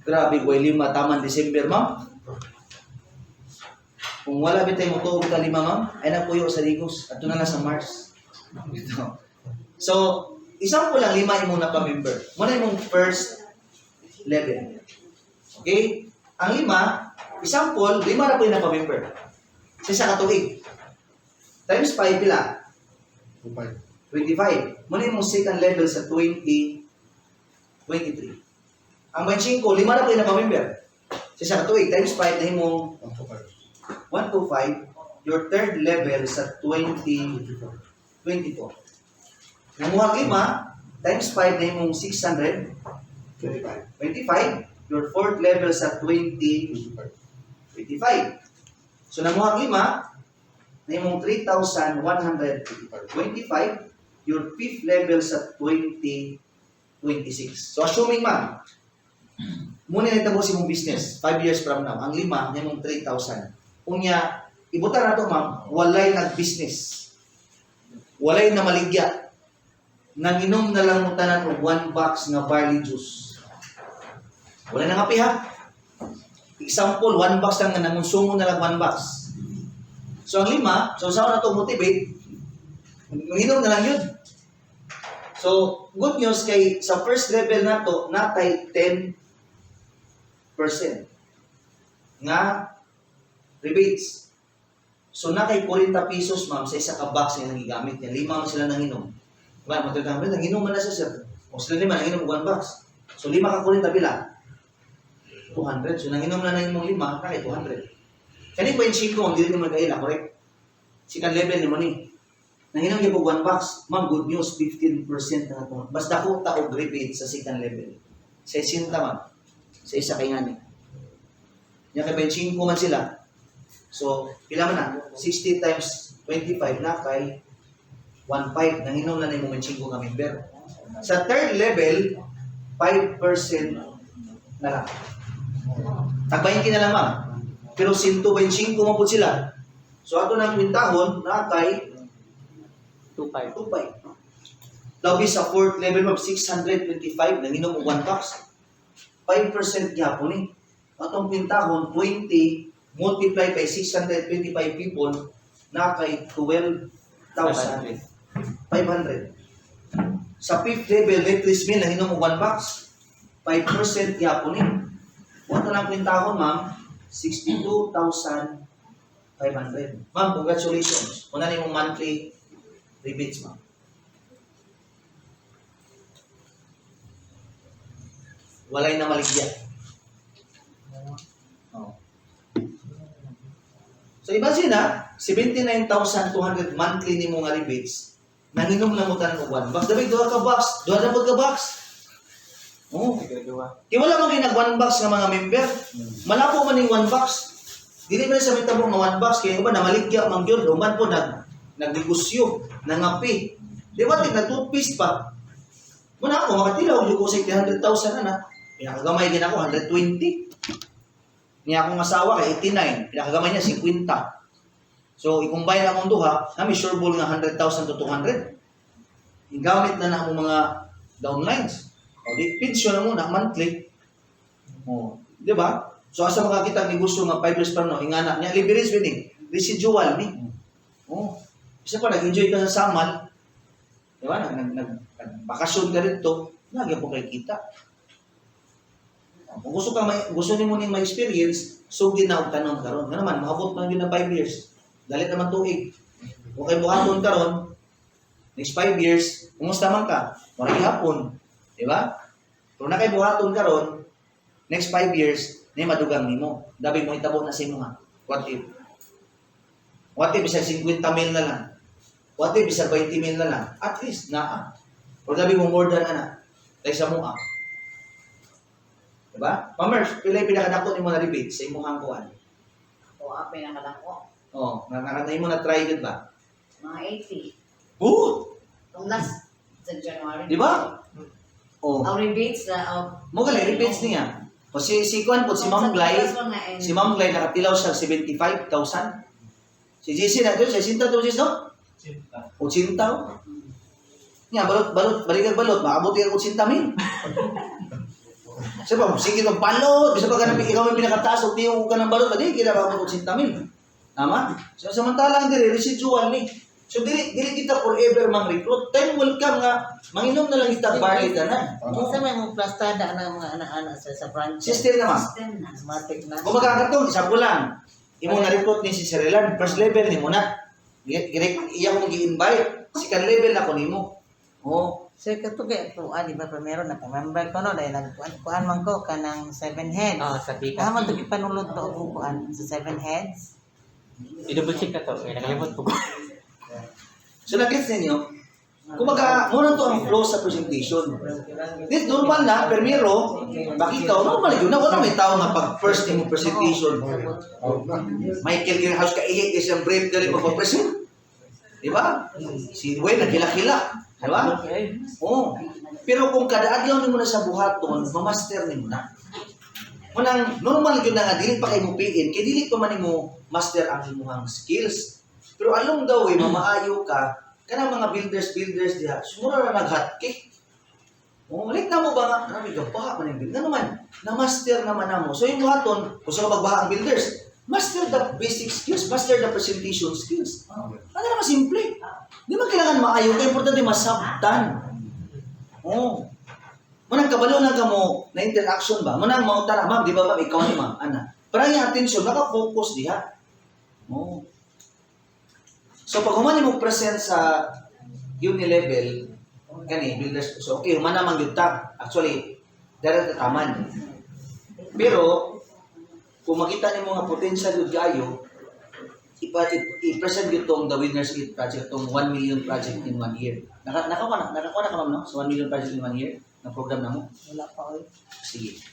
S1: Grabe boy, 5 taman December ma'am. Kung wala bitay mo tuog ka 5 ma'am, ay napuyo sa Ligos. Ato na lang sa Mars. Dito. So, isang po lang 5 imong napa-member. Muna imong first level. Okay? Ang 5, example, 5 na po yung napa-member. Sa isa katuig. Times 5 pila? 25. Muna imong second level sa 2023. Ang 25, 5 na po yung napa-member. Sa isa katuig. Times 5 na imong 125. Your third level sa 2024. Nanguhag 5 times 5 na imong 600. 25. Your fourth level sa 2025. So nanguhag 5 na imong 3,125. Your fifth level sa 2026. So assuming ma'am, muna nitabo si mong business 5 years from now, ang 5 na imong 3,000. Unya, ibutan na to ma'am, walay nag-business. Walay na maligya. Nanginom na lang mo tanan og 1 box nga barley juice. Wala na kape ha. Example, 1 box lang nga nangonsumo na lang 1 box. So ang 5, so saan na to motivate? Manginom na lang yun. So, good news kay sa first level na to, natay 10% nga rebates. So, nakay 40 pesos ma'am sa isa ka box nga nagigamit niya. 5 man sila nanginom. Diba, matutang mo, nanginom man na siya sir. O sila 5, nanginom 1 box. So, 5 ka 40 bila. 200. So, nanginom na imong 5, nakay 200. Kani po yung 5, hindi rin naman kaila, correct? Second level ni mo ni. Nanginom niya po 1 box. Ma'am, good news, 15% na ito. Basta ko taog rebate sa second level. Sa isinta ma'am. Sa isa kay ngani. Yan kay 25 man sila. So, pila man na? 60 times 25 na kay 1.5. Nanginom na na yung 25 ka member. Sa third level, 5% na lang. Tagbayin ka na lang ma'am. Pero 125 man po sila. So, ato nang kwintahon na kay
S3: 2.5.
S1: 2.5. Labi sa fourth level ma'am, 625. Nanginom mo 1 box. 5% gyapon eh. Atong kwintahon, 20 multiply by 625 people na kay 12,500. Sa fifth level, let least mean, nahinom mo 1 box. 5% yapon eh. Kung ito lang kwintahon, ma'am, 62,500. Ma'am, congratulations. Una na yung monthly rebates, ma'am. Walay na maligya. Oh. So, imagine na, 79,200 monthly ni mo nga rebates, nanginom na mo tanan og 1 box. Dabi, 2 ka box. 2 na po ka box. Oh. Kaya wala man kayo nag 1 box nga mga member. Malapo man yung 1 box. Dili man sa mitabong nga 1 box. Kaya ba, namaligya, mangyod. Human po, nagnegosyo, nangapi. Di ba, nag-toothpaste pa. Muna ako, makatilaw, yung ko sa 100,000 na. Pinakagamay din ako, 120. Niya akong asawa kay 89, pinakagamay niya 50. So, i-combine akong duha, kami sure ball nga 100,000 to 200. Igamit na na akong mga downlines. O, di, pensyon na muna, monthly. O, di ba? So, asa makakita ang negosyo nga 5 years from now, ingana niya, leverage winning, residual ni. O, isa pa, nag-enjoy ka sa samal, di ba? Nag-bakasyon ka rito, nagyan po kay kita. Kung gusto nimo ning ma-experience, sugdi na og tanom karon. Nga naman, maabot man yun na 5 years. Dalit naman tuig. Kung kay buhaton karon, next 5 years, kumusta man ka? Maray hapon. Di ba? Kung na kay buhaton karon, next 5 years, ni madugang nimo. Dabi mo itabo na sa imo ha. What if? What if bisag 50 mil na lang? What if bisag 20 mil na lang? At least, naa. O dabi mo more than ana. Like sa mua. Diba? Mamers, pilay pinakadako ni mo na rebate sa imong hangkuan.
S2: O, ang pinakadako.
S1: Oh, nakatay mo na try good ba?
S2: Mga 80.
S1: Oh,
S2: Nung last sa January.
S1: di ba? Oh,
S2: Ang rebates na,
S1: mo gali repeats niya. O si Kwan po, si Ma'am Glay, si Ma'am Glay nakatilaw siya 75,000. Si JC na doon, 60 to JC, no? 80. Nga, balik balot, maabot yung 80 min. Siya pa, sige kang balot, bisa pa ka na, ikaw may pinakataas, o tiyo ka ng balot, hindi, kaya maabot 80 min. Tama? So, samantalang diri, residual ni. So, dili kita forever mang recruit. Time welcome nga, manginom na lang kita barley tanan.
S5: Kung sa may mga plastada ng mga anak-anak sa franchise.
S1: System naman.
S2: System na.
S5: Matik na.
S1: Kung magkakatong, isa po lang. Imo na-recruit ni si Serilan, first level ni mo na. Iya kong gi-invite. Second level na ko ni mo. Oh.
S5: So, ito kaya ito, di ba, primero na member ko, no, dahil nagkuhan man ko ka ng 7 heads.
S3: Sa pika.
S5: Kaman ito ipanulod to o kuhan sa 7 heads.
S3: I-double check na to. May nakalimot ko.
S1: So, nag-gets ninyo? Kumbaga, muna to ang flow sa presentation. This normal na, permiro, bakitaw, normal yun. Wala may tao nga pag first mo presentation. Michael Greenhouse ka ihik isang brief dali magpapresent. Di ba? Si Wayne nagkila-kila. Di ba? Oo. Pero kung kada adlaw nimo na sa buhaton, mamaster nimo na. Munang normal yun na nga, dili pa kayo mupiin, kaya dili pa man mo master ang imuhang skills. Pero along the way, mamaayo ka, kanang mga builders diha, sumura na nag-hotcake. O, ulit na mo ba nga, grabe ka, baha man yung build. Na naman, na-master naman na mo. So yung buhaton, kung saan magbaha ang builders, master the basic skills, master the presentation skills. Ano naman simple. Di ba kailangan maayo ka, importante masabtan. Oo. Munang kabalo na ka mo na interaction ba? Munang mauta na, ma'am, di ba ma'am, ikaw ni ma'am, ana. Parang yung attention, naka-focus diha. Oo. So, pag humani mo present sa uni-level, kani, builders, so okay, humana mang yung tag. Actually, dahil kataman. Pero, kung makita niyo mga potential yung gayo, i-present yung tong The Winners Eat Project, tong 1 million project in 1 year. Nakakuha na ka ma'am, no? So, 1 million project in 1 year, na program na mo?
S5: Wala pa oy.
S1: Sige.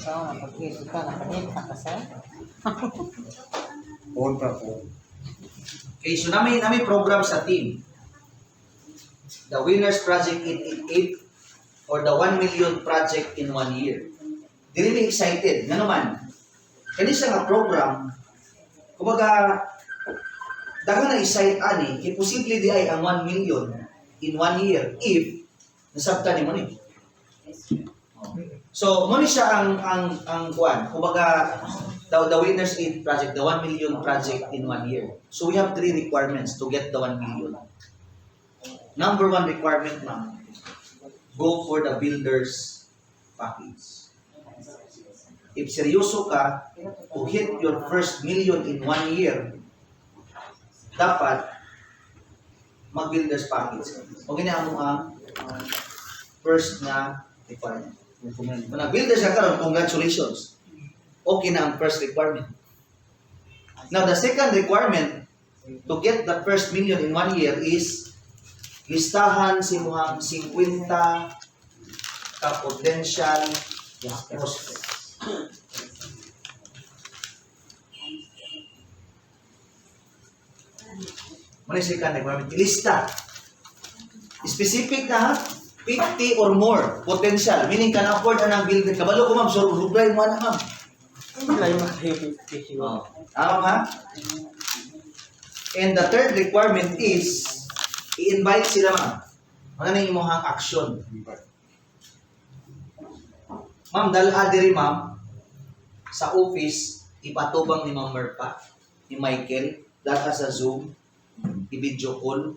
S5: So, napag-isip ka, nakakita ka sa.
S1: Okay, so namin program sa team. The Winners Project 888 or the 1 million project in 1 year. Dili mi excited. Nga naman, kanisa nga program, kumbaga, daga na isite ani, kaya posible di ay ang 1 million in 1 year if nasabta ni mo ni. So, muna siya ang kuan. Kumbaga, the Winners Eat Project, the 1 million project in 1 year. So, we have 3 requirements to get the 1 million. Number 1 requirement, ma'am, go for the builder's package. If seryoso ka to hit your first million in 1 year, dapat mag-builder's package. O ginawa mo ang first na requirement. Kung nag-builders ka karon, congratulations. Okay na ang first requirement. Now, the second requirement to get the first million in 1 year is listahan si muhang 50 ka potential prospects. Muna yung second requirement. Lista. Specific na ha? 50 or more potential. Meaning, can afford anang builder. Kabalo ko, ma'am. So, rubray mo na, ma'am.
S3: Wala yung mga
S1: Oh. Tama ha? And the third requirement is, i-invite sila, ma'am. Ano na yung imuhang action? Ma'am, diri, ma'am, sa office, ipatubang ni Ma'am Merpa, ni Michael, data sa Zoom, i-video call,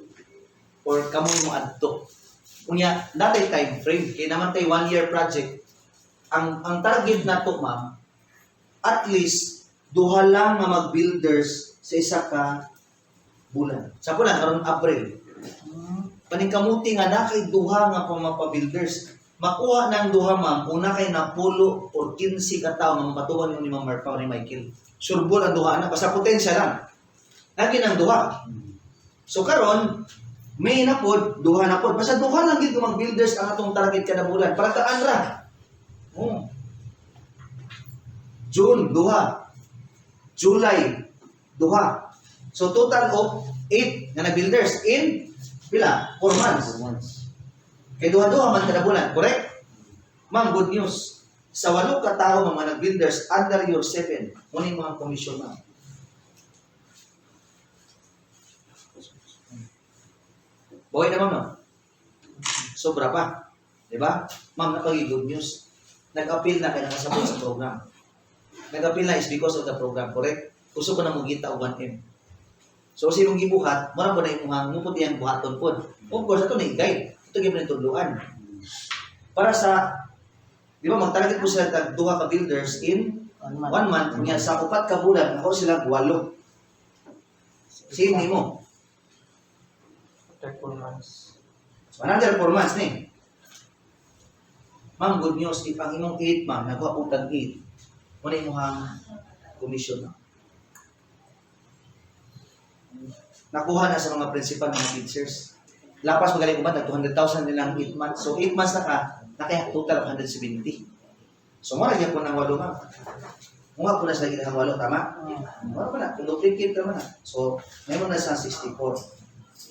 S1: or kamoy mo adto. Kunya, dati time frame, kaya naman tayo 1 year project. Ang target na to, ma'am, at least, duha lang nga mag-builders sa isa ka bulan. Sa bulan, karon April. Paningkamuti nga na kay duha nga pamapa-builders. Makuha ng duha, ma'am, kung na kay napulo or 15 ka tao, mamapatuhan ni Ma'am Marpa o ni Michael. Surbol ang duha na, basta potensya lang. Lagi ng duha. So karon, may napod, duha napod. Basta duha lang gid mag-builders ang atong target kada bulan. Para taan ra. Oh. June, duha. July, duha. So total of 8 nga nag-builders in pila? 4 months. Kay duha-duha man kada bulan, correct? Ma'am, good news. Sa 8 ka tao mga nag-builders under your 7, muna yung mga komisyon ma'am. Buhay na ma'am. Sobra pa. Diba? Ma'am, napagi good news. Nag-appeal na kaya nakasabot sa program. Nag-appeal na is because of the program, correct? Gusto ko na mugita o 1M. So, kasi mong gibuhat, marang ko na yung mga ngupot yung buhaton po. Of course, ito na yung guide. Ito yung pinatuluan. Para sa, di ba, magtarget po sila tag 2 ka builders in 1 month. Nga, sa 4 ka bulan, ako sila 8. Kasi hindi mo.
S3: After 4 months.
S1: So, another 4 months na eh. Ma'am, good news. If ang imong 8, ma'am, nagawa po tag 8. Muna yung mga commission na. Nakuha na sa mga principal ng teachers. Lapas magaling ko ba, 200,000 nilang 8 months. So 8 months na ka, nakaya total of 170. So muna niya po ng 8 ma'am. Mga po na sila kita ng 8, tama? Muna po na, kung duplicate naman na. So, mayroon na sa 64.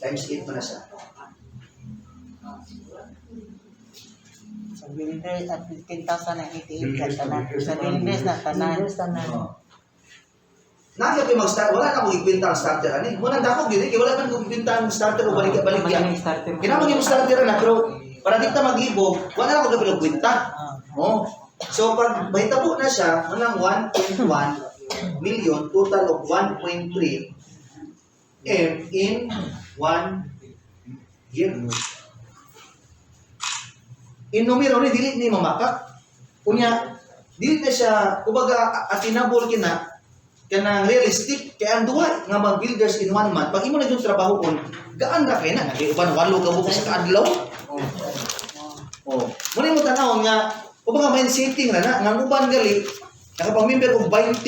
S1: Times 8 po na siya.
S5: Sa builders at 15,000 na 88 ka tanan. Sa builders na tanan.
S1: Nagya ko mag-start, wala na akong ikwenta ang starter ani. Muna dako gid, kay wala man kong ikwenta ang starter o balik-balik yan. Kinamang yung starter na pero para di ta maglibog, wala na ako gapil kwenta. Oh. So pag mahitabo na siya, manang 1.1 million total of 1.3 M in 1 year. In numero ni dili ni mamakak. Kunya dili na siya kumbaga atinable kina kanang realistic kay ang duha nga mga builders in 1 month pag imo na yung trabaho kon gaan ra kay na nagiuban 8 ka buok sa adlaw. Oh. Muna mo tanaw nga kumbaga mind setting ra na nga uban gali nakapamember og 20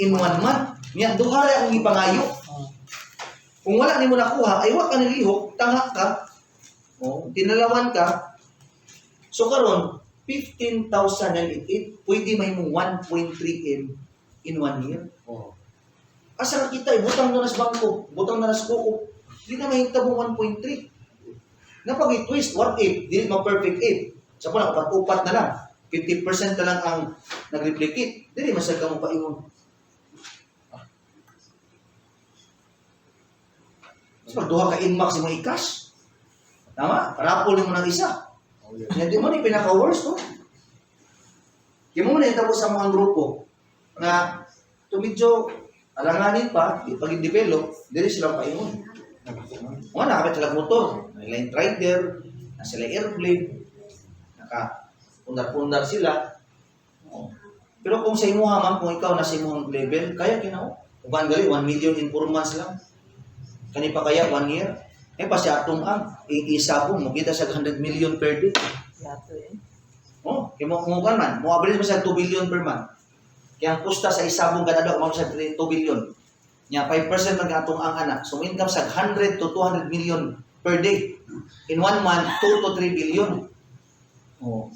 S1: in 1 month. Nya duha ra ang ipangayo. Kung wala nimo nakuha ay wa ka nilihok, tanga ka. Oh, tinalawan ka. So karon 15,000 pwede may mo 1.3 M in 1 year. Oh. Asa ka kita, butang na nas bangko, butang na nas kuko. Hindi na mahintap mo 1.3. Napag twist, what if? Dili ma-perfect if. Sa pala, upat-upat na lang. 50% na lang ang nag-replicate. Dili, masag ka mo pa ingon. So, duha ka inmax mo i-cash. Tama? Parapol mo ng isa. Hindi mo na yung pinaka-worst, no? Kaya mo na yung tapos sa mga grupo na ito medyo alanganin pa, pag-develop, dili sila paingon. Mga nakapit sila motor, nila rider, na sila airplane, naka-pundar-pundar sila. Pero kung sa imuha, ma'am, kung ikaw na sa imuhang level, kaya kinao. Kung gali, 1 million in 4 months lang. Kani pa kaya 1 year? Eh, pa siya atong isabong, makita sa 100 million per day. Oh, kaya mo man, mo average mo sa 2 billion per month. Kaya ang pusta sa isabong ganado, mo sa 2 billion. Nya 5% lang atong ang anak. So income sa 100 to 200 million per day. In 1 month, 2 to 3 billion. Oh.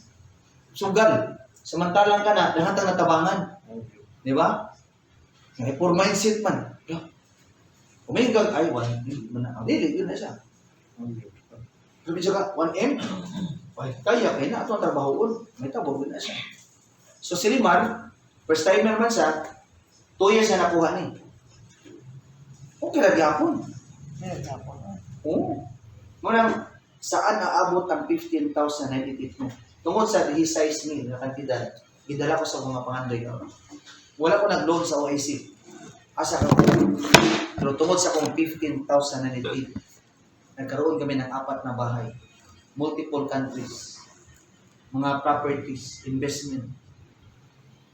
S1: Sugal. Samantalang ka na, lahat ang natabangan. Di ba? Kaya poor mindset man. Umingag, ay, 1 man na. Dili, yun na siya. Sabi siya ka, 1M? Ay, kaya na ito ang trabahoon. May tabo, yun na siya. So si Limar, first timer man siya, 2 years na nakuha niya. Okay na gyapon. Oo. Muna, saan naabot ang 15,098 mo? Tungkol sa size meal na kantidad, idala ko sa mga pangandoy. Wala ko nag-loan sa OIC. Asa ka? Pero tungkol sa akong 15,098, nagkaroon kami ng 4 na bahay. Multiple countries. Mga properties, investment.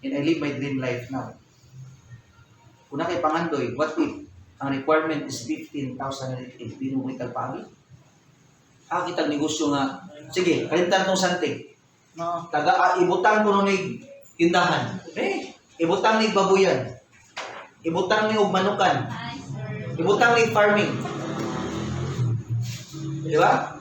S1: And I live my dream life now. Kung na kay pangandoy, what if ang requirement is 15,098? Di mo may kalpagi? Kitang negosyo nga. Sige, kalintan tong santig.
S5: No.
S1: Ibutang ko nung tindahan. Ibutang ni babuyan. Ibutang ni manukan. Ibutang ni farming. Di ba?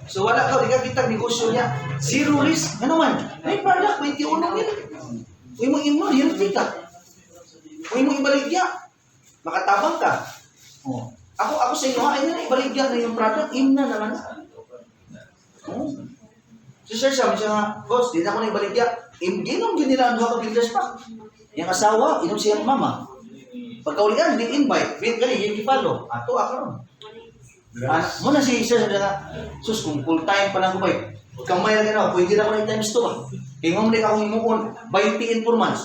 S1: So wala ka, di ka kita negosyo niya. Zero risk. Ano man? May product, 21 mil. Huwag mo ignore, healthy ka. Huwag mo ibaligya. Makatabang ka. Oh. Ako sa inyo, ay na ibaligya na yung product, na naman. Oh. Si Sir Sam, siya nga, boss, di na ako na ibaligya. Inom din nila ang 2 ka pa. Yung asawa, inom siyang mama. Pagkaulian, di invite. Wait, gani, yung ipalo. Ato, ako ron. Muna si Sir Sam, sus, kung full time pa lang ko ba, kamay lang yun, pwede na ako na times 2 ba. Kaya nga muna akong imukon, 20 for months.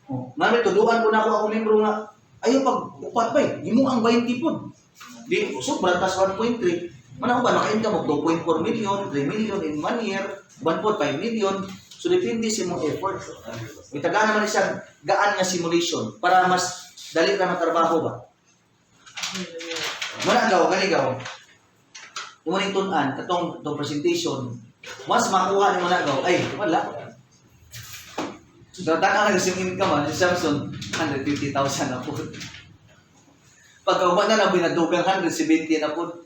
S1: Oh. Mami, tuduan ko na ako membro nga, ayaw pag-upat ba mo ang 20 po. Di, sobra, tas 1.3. Mana ko ba, naka-income mo 2.4 million, 3 million in 1 year, 1.5 million. So, depende sa mong effort. May tagaan naman isang gaan nga simulation para mas dali na matrabaho ba. Muna gaw, ganigaw. Umuning tunan, katong presentation, mas makuha ni muna gaw, ay, wala. So, tanang nag-ising income, si Samson, 150,000 na po. Pagkauban na lang, binadugang 170 na po.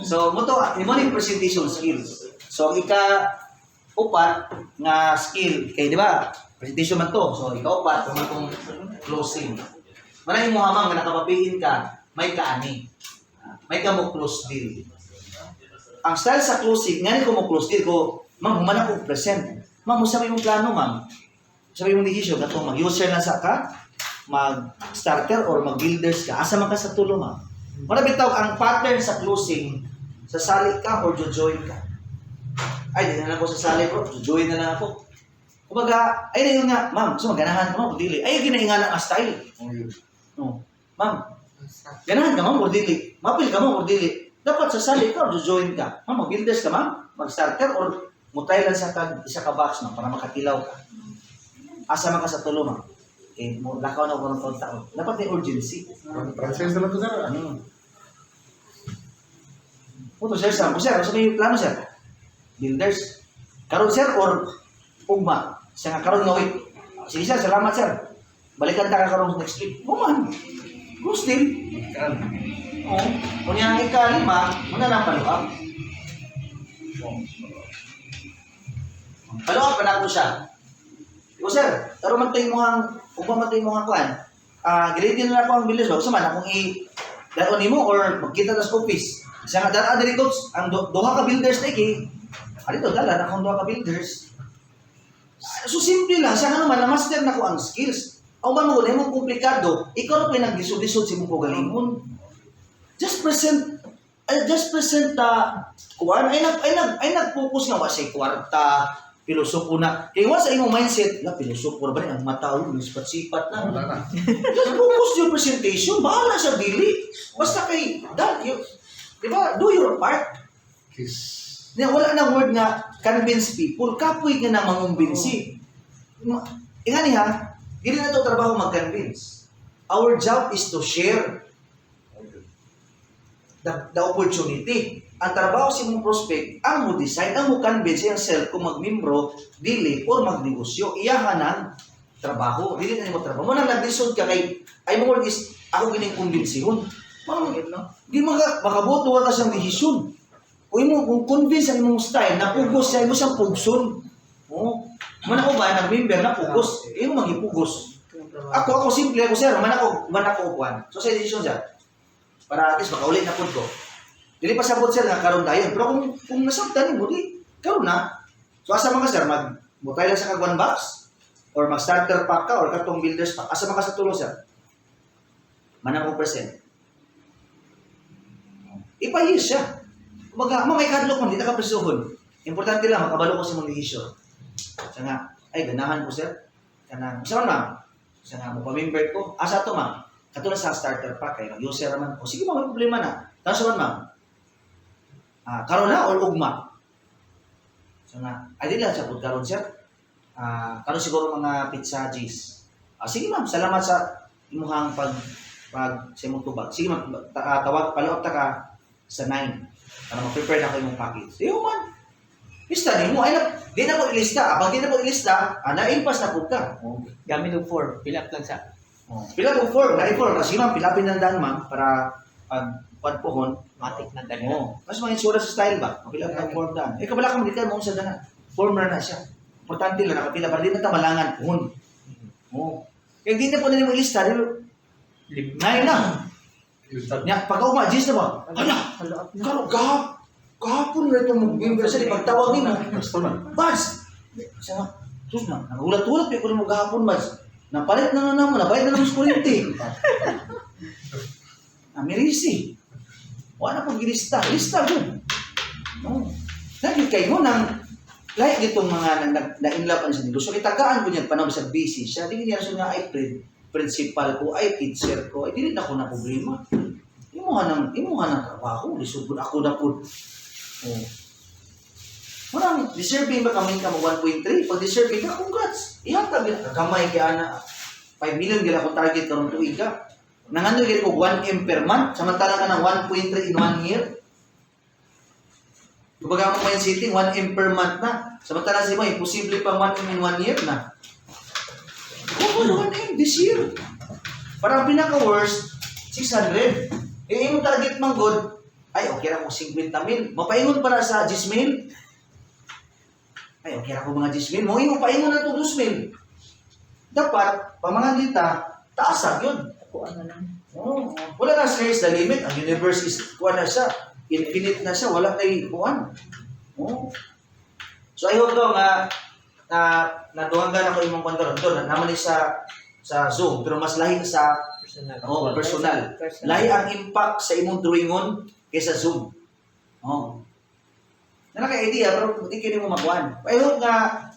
S1: So, muto, yung presentation skills. So, ang ika-upat nga skill, kaya di ba, presentation man to. So, ika-upat, kung itong closing. Maraming mo hamang na nakapapiin ka, may kaani. May ka mo close deal. Ang style sa closing, nga ko mo close deal ko, ma'am, humana ko present. Ma'am, sabi mong plano, ma'am. Sabi mong decision, katong mag-user na sa ka, mag-starter or mag-builders ka, asa man ka sa tulo, ma'am. Marami tawag, ang pattern sa closing, sasali ka or jojoin ka. Ay, di na lang ako sasali bro, jojoin na lang ako. Kumbaga, ay na yun nga, ma'am, so maganahan ka ma'am, dili. Ay, ginaingalan ang style. No. Ma'am, ganahan ka ma'am, or dili. Mapil ka ma'am, or dili. Dapat sasali ka or jojoin ka. Ma'am, mag-builders ka ma'am, mag-starter or mutay lang sa isa ka box ma'am, para makatilaw ka. Asa man ka sa tulo ma'am. Eh, lakaw na ko ng taon. Dapat may urgency.
S6: Process naman to, sir.
S1: Puto, sir, sir, ano may plano, sir? Builders. Karon, sir, or ugma? Siya nga karon nga, wait. Sige, sir, salamat, sir. Balikan ta ka karon next week. Buman. Close deal. Oo. Kung yung ika-5, muna lang follow-up. Follow-up pa na ako siya. O, sir, karon mantay mo hang, ugma mantay mo hang kuhan. Grade din na ako ang builders. Sa man, akong i-daron ni mo or magkita sa office. Siya nga, daan dali coach, ang duha ka builders na iki, alito, dala na akong duha ka builders. So, simple lang, siya nga naman, na-master na ko ang skills. Ang man mo, na yung komplikado, ikaw na pa yung nag-disod-disod si mong kagalingon. Just present kuwan, ay nag-focus nga ba siya kwarta, pilosopo na. Kaya nga sa imong mindset, pilosopo na ba rin, ang mata, sipat-sipat na. Just focus your presentation, bahala sa dili. Basta kay, diba? Do your part.
S6: Kiss.
S1: Wala na word nga convince people. Kapoy nga na mangumbinsi. Ingani ha, hindi na ito trabaho mag-convince. Our job is to share the opportunity. Ang trabaho sa mong prospect, ang mo decide, ang mo convince yung self kung mag-membro, dili, or mag-negosyo. Iyahan ng trabaho. Dili na mo trabaho. Muna nag-decide ka kay, ay mo is, ako gining-convinsihon. Di makaboto ka siyang desisyon. Kung convince ang imong style, napugos siya, imo siyang pugson. Man ako ba, nag-member, napugos, imo mag-ipugos. Ako simple ako, sir, man ako upuan. So, sa desisyon siya, para at least makaulit na po ko. Dili pa sabot sir nga karon dayon. Pero kung nasabtan mo, di, karon na. So, asa man ka, sir, mag-mutay lang sa kag-1 box, or mag-starter pack ka, or katong builders pack. Asa man ka sa tulo, sir? Man ako present. Ipayis siya. Kumbaga, may kadlok mo, hindi na ka presuhon. Importante lang, makabalo ko sa mong desisyon. Siya nga, ay, ganahan ko, sir. Siya nga, isa man, ma'am. Siya nga, magpamember ko. Asa to, ma'am? Katulad sa starter pack, kaya mag-user naman. O, sige, ma'am, may problema na. Tapos naman, ma'am. Karon na, or ugma? Siya nga, ay, di lang siya, karon, sir. Karon siguro mga pizza G's. Sige, ma'am, salamat sa imuhang pag sa imong tubag. Sige, ma'am, tawag, follow up ta ka sa 9. Para mag-prepare na kayo mong package. Iyo man. Lista mo. Ay, di na mo ilista. Pag di na mo ilista, na-impas na po ka.
S3: Gamit ng 4, pilap lang sa.
S1: Pilap o 4. Na-4. Kasi ma'am, pilapin na daan, ma'am, para panpuhon,
S5: Matik na dali.
S1: oo. Mas mga insura sa style ba? Kapila ka form daan. Eh, kabala ka magdikad mo sa dana. Former na siya. Importante lang, nakapila pa rin na tamalangan, puhon. Oo. Kaya hindi na po na mo ilista, ngayon na. Nya, pagka umajis na ba? Hala, kahapon na itong mag-member sa pagtawag nimo. Bas! Siya nga, sus na, nagulat-ulat ko na mag-hapon, Bas. Napalit na naman, nabayad na naman sa kuryente. Namirisi. Wala pong gilista. Lista yun. No. Dahil kayo nang lahat itong mga na-inlove sa negosyo. Itagaan ko niyan panahon sa busy siya. Hindi niya siya nga ay principal ko, ay teacher ko. Ay, hindi na ako na problema. Imuha ng trabaho. Lisubod ako na po. Oh. Marang, deserving ba kami ka mo 1.3? Pag deserving ka, congrats. Ihatag yun. Kamay kaya na 5 million gila akong target karong tuig ka. Nangano gila ko 1 M per month. Samantala ka ng 1.3 in 1 year. Kumbaga mo main sitting, 1 M per month na. Samantala si mo, imposible pang 1 M in 1 year na. Oo, 1 M this year. Parang pinaka-worst, 600. Eh, yung target mang good, ay, okay na kung 50 mil. Mapaingon para sa 10 mil. Ay, okay na kung mga 10 mil. Mo paingon na ito 2 mil. Dapat, pamangan dita, taasag yun. Oh, wala na sky's the limit. Ang universe is, kuha na siya. Infinite na siya. Wala tayo kuhan. Oh. So, I hope daw nga, naduhanggan ako yung mga kwanto doon. Naman sa Zoom. Pero mas lahi sa personal. Lahi ang impact sa imong drawingon kaysa Zoom. Oh. Naka-idea, pero hindi kayo mo makuhan. I hope nga,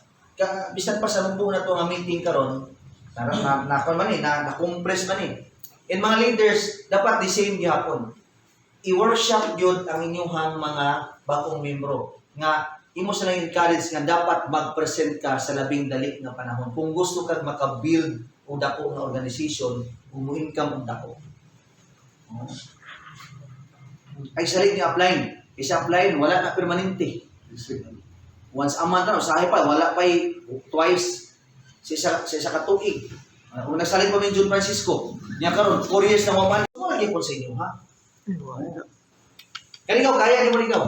S1: bisan pa sa lumbo na ito ang meeting karon, na-compress man eh. And mga leaders, dapat the same gihapon. I-workshop yun ang inyong mga bagong membro. Nga, imo sa lang encourage nga dapat mag-present ka sa labing dali nga panahon. Kung gusto kang maka-build o dako nga organization, umuhin ka mong dako. Ay, salit nga apply. Isa apply, wala na permanente. Once a month na, usahay pa, wala pa twice sa katuig. Kung nagsalit pa may John Francisco, niya karon 4 years na maman, wala kayo po sa inyo, ha? Kaya ikaw, kaya ni mo ikaw.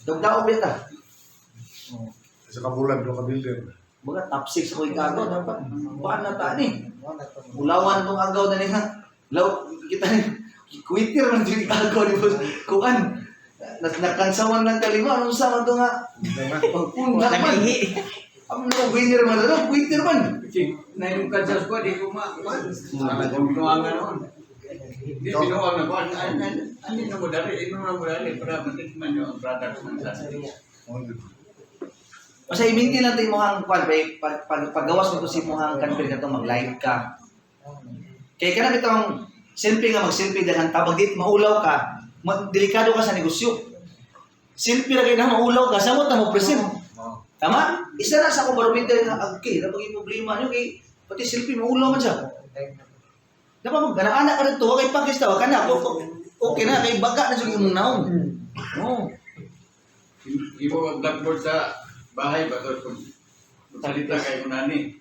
S1: Dagdaog din ta.
S6: Sa kabulan, do ka builder.
S1: Mga top 6 ko ikagaw, dapat. Baan na ta ni? Ulawan tong agaw na niya. Law, kita ni, quitter man din ikagaw ni Boss. Kuan, nakansawan ng kalima, anong sama to nga? Pagpunta man. Ang mga winner man, ano? Quitter man.
S4: Na yung kansas ko, di ko pinuwangan noon. Di pinuwangan ko. Ano na mo dali? Para matikman yung products ng sasari.
S1: Basta i-maintain natin mo hang paggawas mo si mo hang country na to mag-live ka. Kaya ka na itong selfie nga mag-selfie dahil ang tabag dito, maulaw ka, delikado ka sa negosyo. Selfie na kayo na maulaw ka, samot na mo present. Tama? Isa na sa barometer nga, okay, napag yung problema nyo, kay pati selfie, maulaw man siya. Dapat mag-anak ka rin to, kay Pakis tawa ka na, okay na, kay baga na siya yung naon. Oo.
S4: Ibo blackboard sa bahay ba to kung salita kayo nani.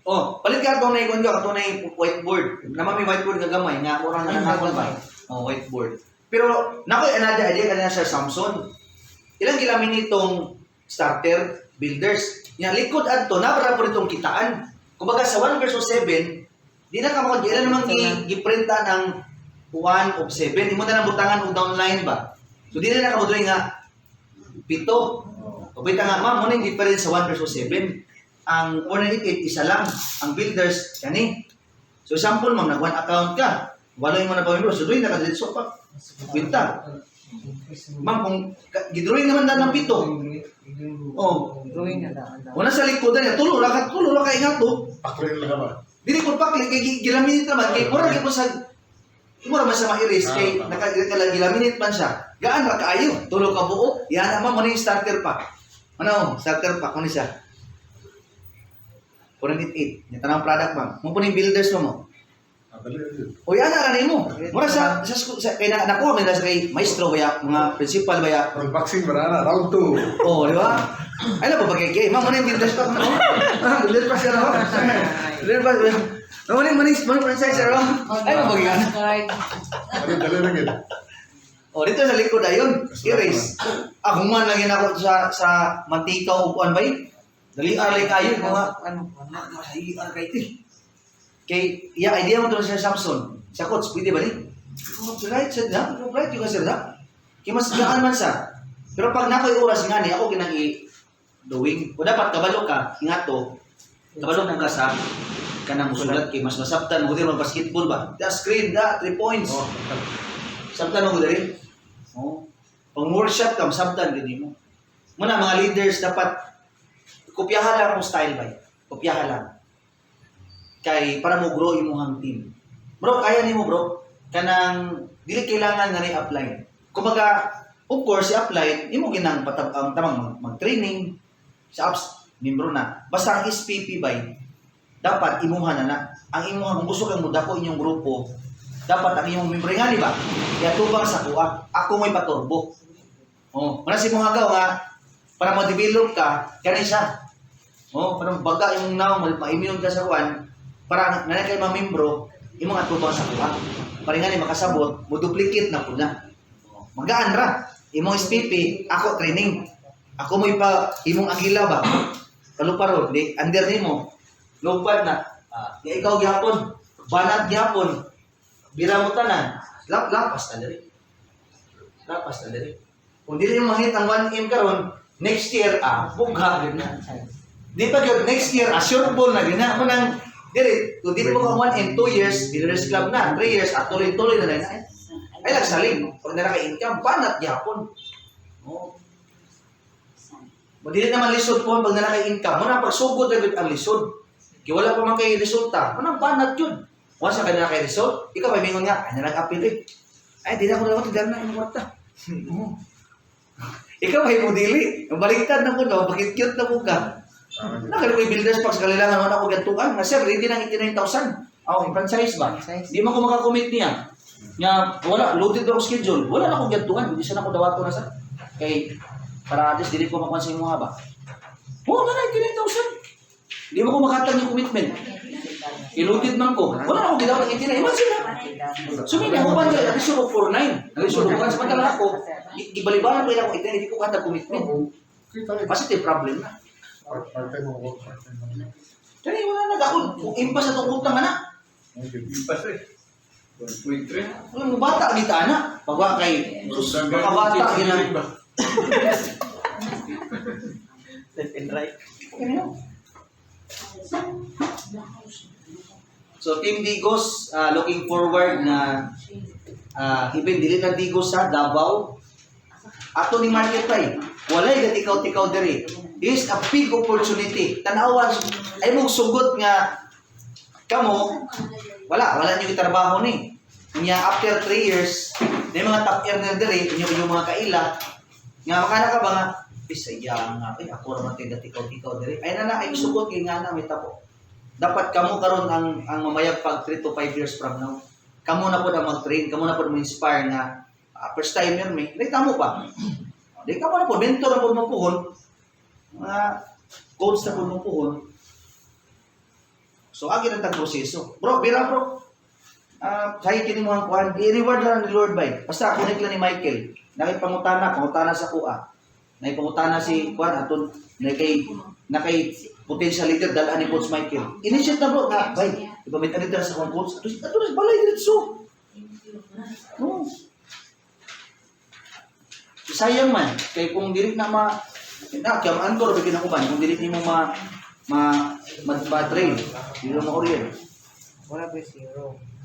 S1: Oh, palit ka ito na ikon ka, ito na yung whiteboard. Naman may whiteboard nga gamay, nga murang na nakakon ba? Oh, whiteboard. Pero, nakoy, another idea kanina Sir Samson. Ilang kilamin itong starter, builders. Yang likod adto nabara po itong kitaan. Kumbaga sa 1 versus 7, di na ka makagila namang giprinta ng 1 of 7. Di mo na lang butangan o downline ba? So di na nakamuduloy nga 7. O bita nga, ma'am, muna yung difference sa 1 versus 7. Ang 498, isa lang. Ang builders, kani. So sample, ma'am, nag-1 account ka. Waloy mo na pa membro. So doon nakadiretso pa. Binta. Ma'am, kung gidrawing naman na ng 7. Oh,
S5: Drawing na lang.
S1: una sa likodan niya, tulo ra ka ingat to.
S6: Paklin lang ba?
S1: Dili ko pakli kay gilaminit naman kay mura gyud sa mura man sa ma-erase kay gilaminit man siya. Gaan ra kaayo, tulo ka buo. Yan naman mo ni starter pack. Ano, starter pack mo ni siya. 488. Yung tanang product ma'am. Mo po ni builders mo. O yan na mo. Mura sa kay nakuha man sa kay maestro baya, mga principal baya.
S6: Unboxing ba na? Round 2.
S1: Oh, di ba? Ay na ba bagay kay? Ma'am, ano yung builders pack na? Builders pack siya na ba? Builders pack. Manis size sir. Ay mabagian.
S6: Ano, dali lang yun.
S1: O dito sa likod ayon, erase. Ako man lagi na ako sa mantika upuan bay. Dali alay kayo mga
S5: Ano?
S1: masayar kay ti. Kay iya idea mo to sa Samson. Sa coach pwede ba ni? Oh, right sir na. Right yung sir na. Kay mas gaan man sa. Pero pag nakoy oras nga ni ako ginang doing. O dapat kabalo ka, ingat to. Kabalo mo ka sa kanang musulat kay mas masabtan mo din basketball ba. The screen, 3 points. Sabtan mo diri. Oh. Pang workshop ka, sabtan gani mo. Muna mga leaders dapat kopyahan lang ang style ba. Kopyahan lang. Kay para mo grow imong team. Bro, kaya nimo bro. Kanang dili kailangan nga ni apply. Kumbaga, of course, i-apply, imo ginang tamang mag-training sa apps, membro na. Basta ang SPP ba, dapat imuha na. Ang imuha, kung gusto kang mudako inyong grupo, dapat ang inyong membro nga, di ba? Yatubang sa kuha. Ako mo'y paturbo. Oh, mana si mga gaw nga, para ma-develop ka, kaya siya. Oh, parang baga yung now, ma-immune ka sa kuhan, para nanay kayo mga membro, imong atubang sa kuha. Para nga ni makasabot, mo-duplicate na po na. Magaan ra. Imong SPP, ako training. Ako mo ipa imong agila ba? Kaluparo, di under nimo. Lupad na. Di ikaw gyapon. Banat gyapon. Bira mo tanan. Lapas na diri. Lapas na diri. Kung dili mo mahit ang 1M karon, next year bugha gyud na. Di pa gyud next year sure ball na gyud na. Manang diri, kung dili mo ka 1M 2 years, Billionaires Club na, 3 years tuloy-tuloy na na. Ay nagsaling. Pag naka-income, banat gyapon. Oh. Dili naman lisod po pag naka-income. Muna pagsugod na ang lisod. Kaya wala pa man kay resulta. Manang banat yun. Once ka na kay result, ikaw may mingon nga, ay nalang-apil eh. Ay, di na ako naman tignan na yung kwarta. Ikaw may mo dili. Baliktad na po no, bakit cute na po ka. Nakali ko yung builders pag sa kalilangan, wala ko gantuan. Na sir, ready ng 89,000. Ako, franchise ba? Di mo ko makakommit niya. Nga, wala, loaded ako schedule. Wala na akong gantuan. Hindi siya na ako dawato na sa. Kay, para at least, dili ko makuha sa inyo nga ba? Oo, na 89,000. Di mo ko makatag yung commitment. I-loaded man ko. Wala na akong ginawa ng 89. Iman sila. Sumili ako pa, nag-resolve ko 4-9. Nag-resolve ko. Sa pantala ako, ibalibaran ko yun ako 89. Hindi ko katag commitment. Kasi ito yung problem na.
S6: Part-time mo ako.
S1: Kaya wala na. Ako, kung impas na itong utang na.
S4: Impas eh. 1.3.
S1: Ang bata kita na. Pagwa kay makabata yun na.
S3: Left and right.
S1: So Team Digos looking forward na even dili na Digos sa Davao. Ato ni market tay. Walay gatikaw-tikaw diri. This is a big opportunity. Tanawan ay mong sugot nga kamo wala niyo trabaho ni. Nya after 3 years, may mga top earner diri, yung mga kaila nga makana ka ba nga bisaya nga ay ako ra man tay gatikaw-tikaw diri. Ay na ay sugot kay nga na may tapo. Dapat kamo karon ang mamayag pag 3 to 5 years from now. Kamo na po ang mag-train, kamo na po mo-inspire nga first timer may tamo ba? Di kamo na po mentor na po mo puhon. Mga coach na po mo puhon. So agi ang proseso. Bro, bira bro. Say kini mo ang kuan, i-reward lang ni Lord bay. Basta connect lang ni Michael. Pangutana sa kuha. Pangutana si kuan aton nakay potential leader dalaan ni Coach Michael. Initiate na bro, nga, bay, ipamit na sa akong coach. Ato na, balay diretso. No. Sayang man, kay kung dili na kyamaan ko, bigyan ako ba, kung dili ni mo ma-train, dili mo ma-orient.
S5: Wala ba zero?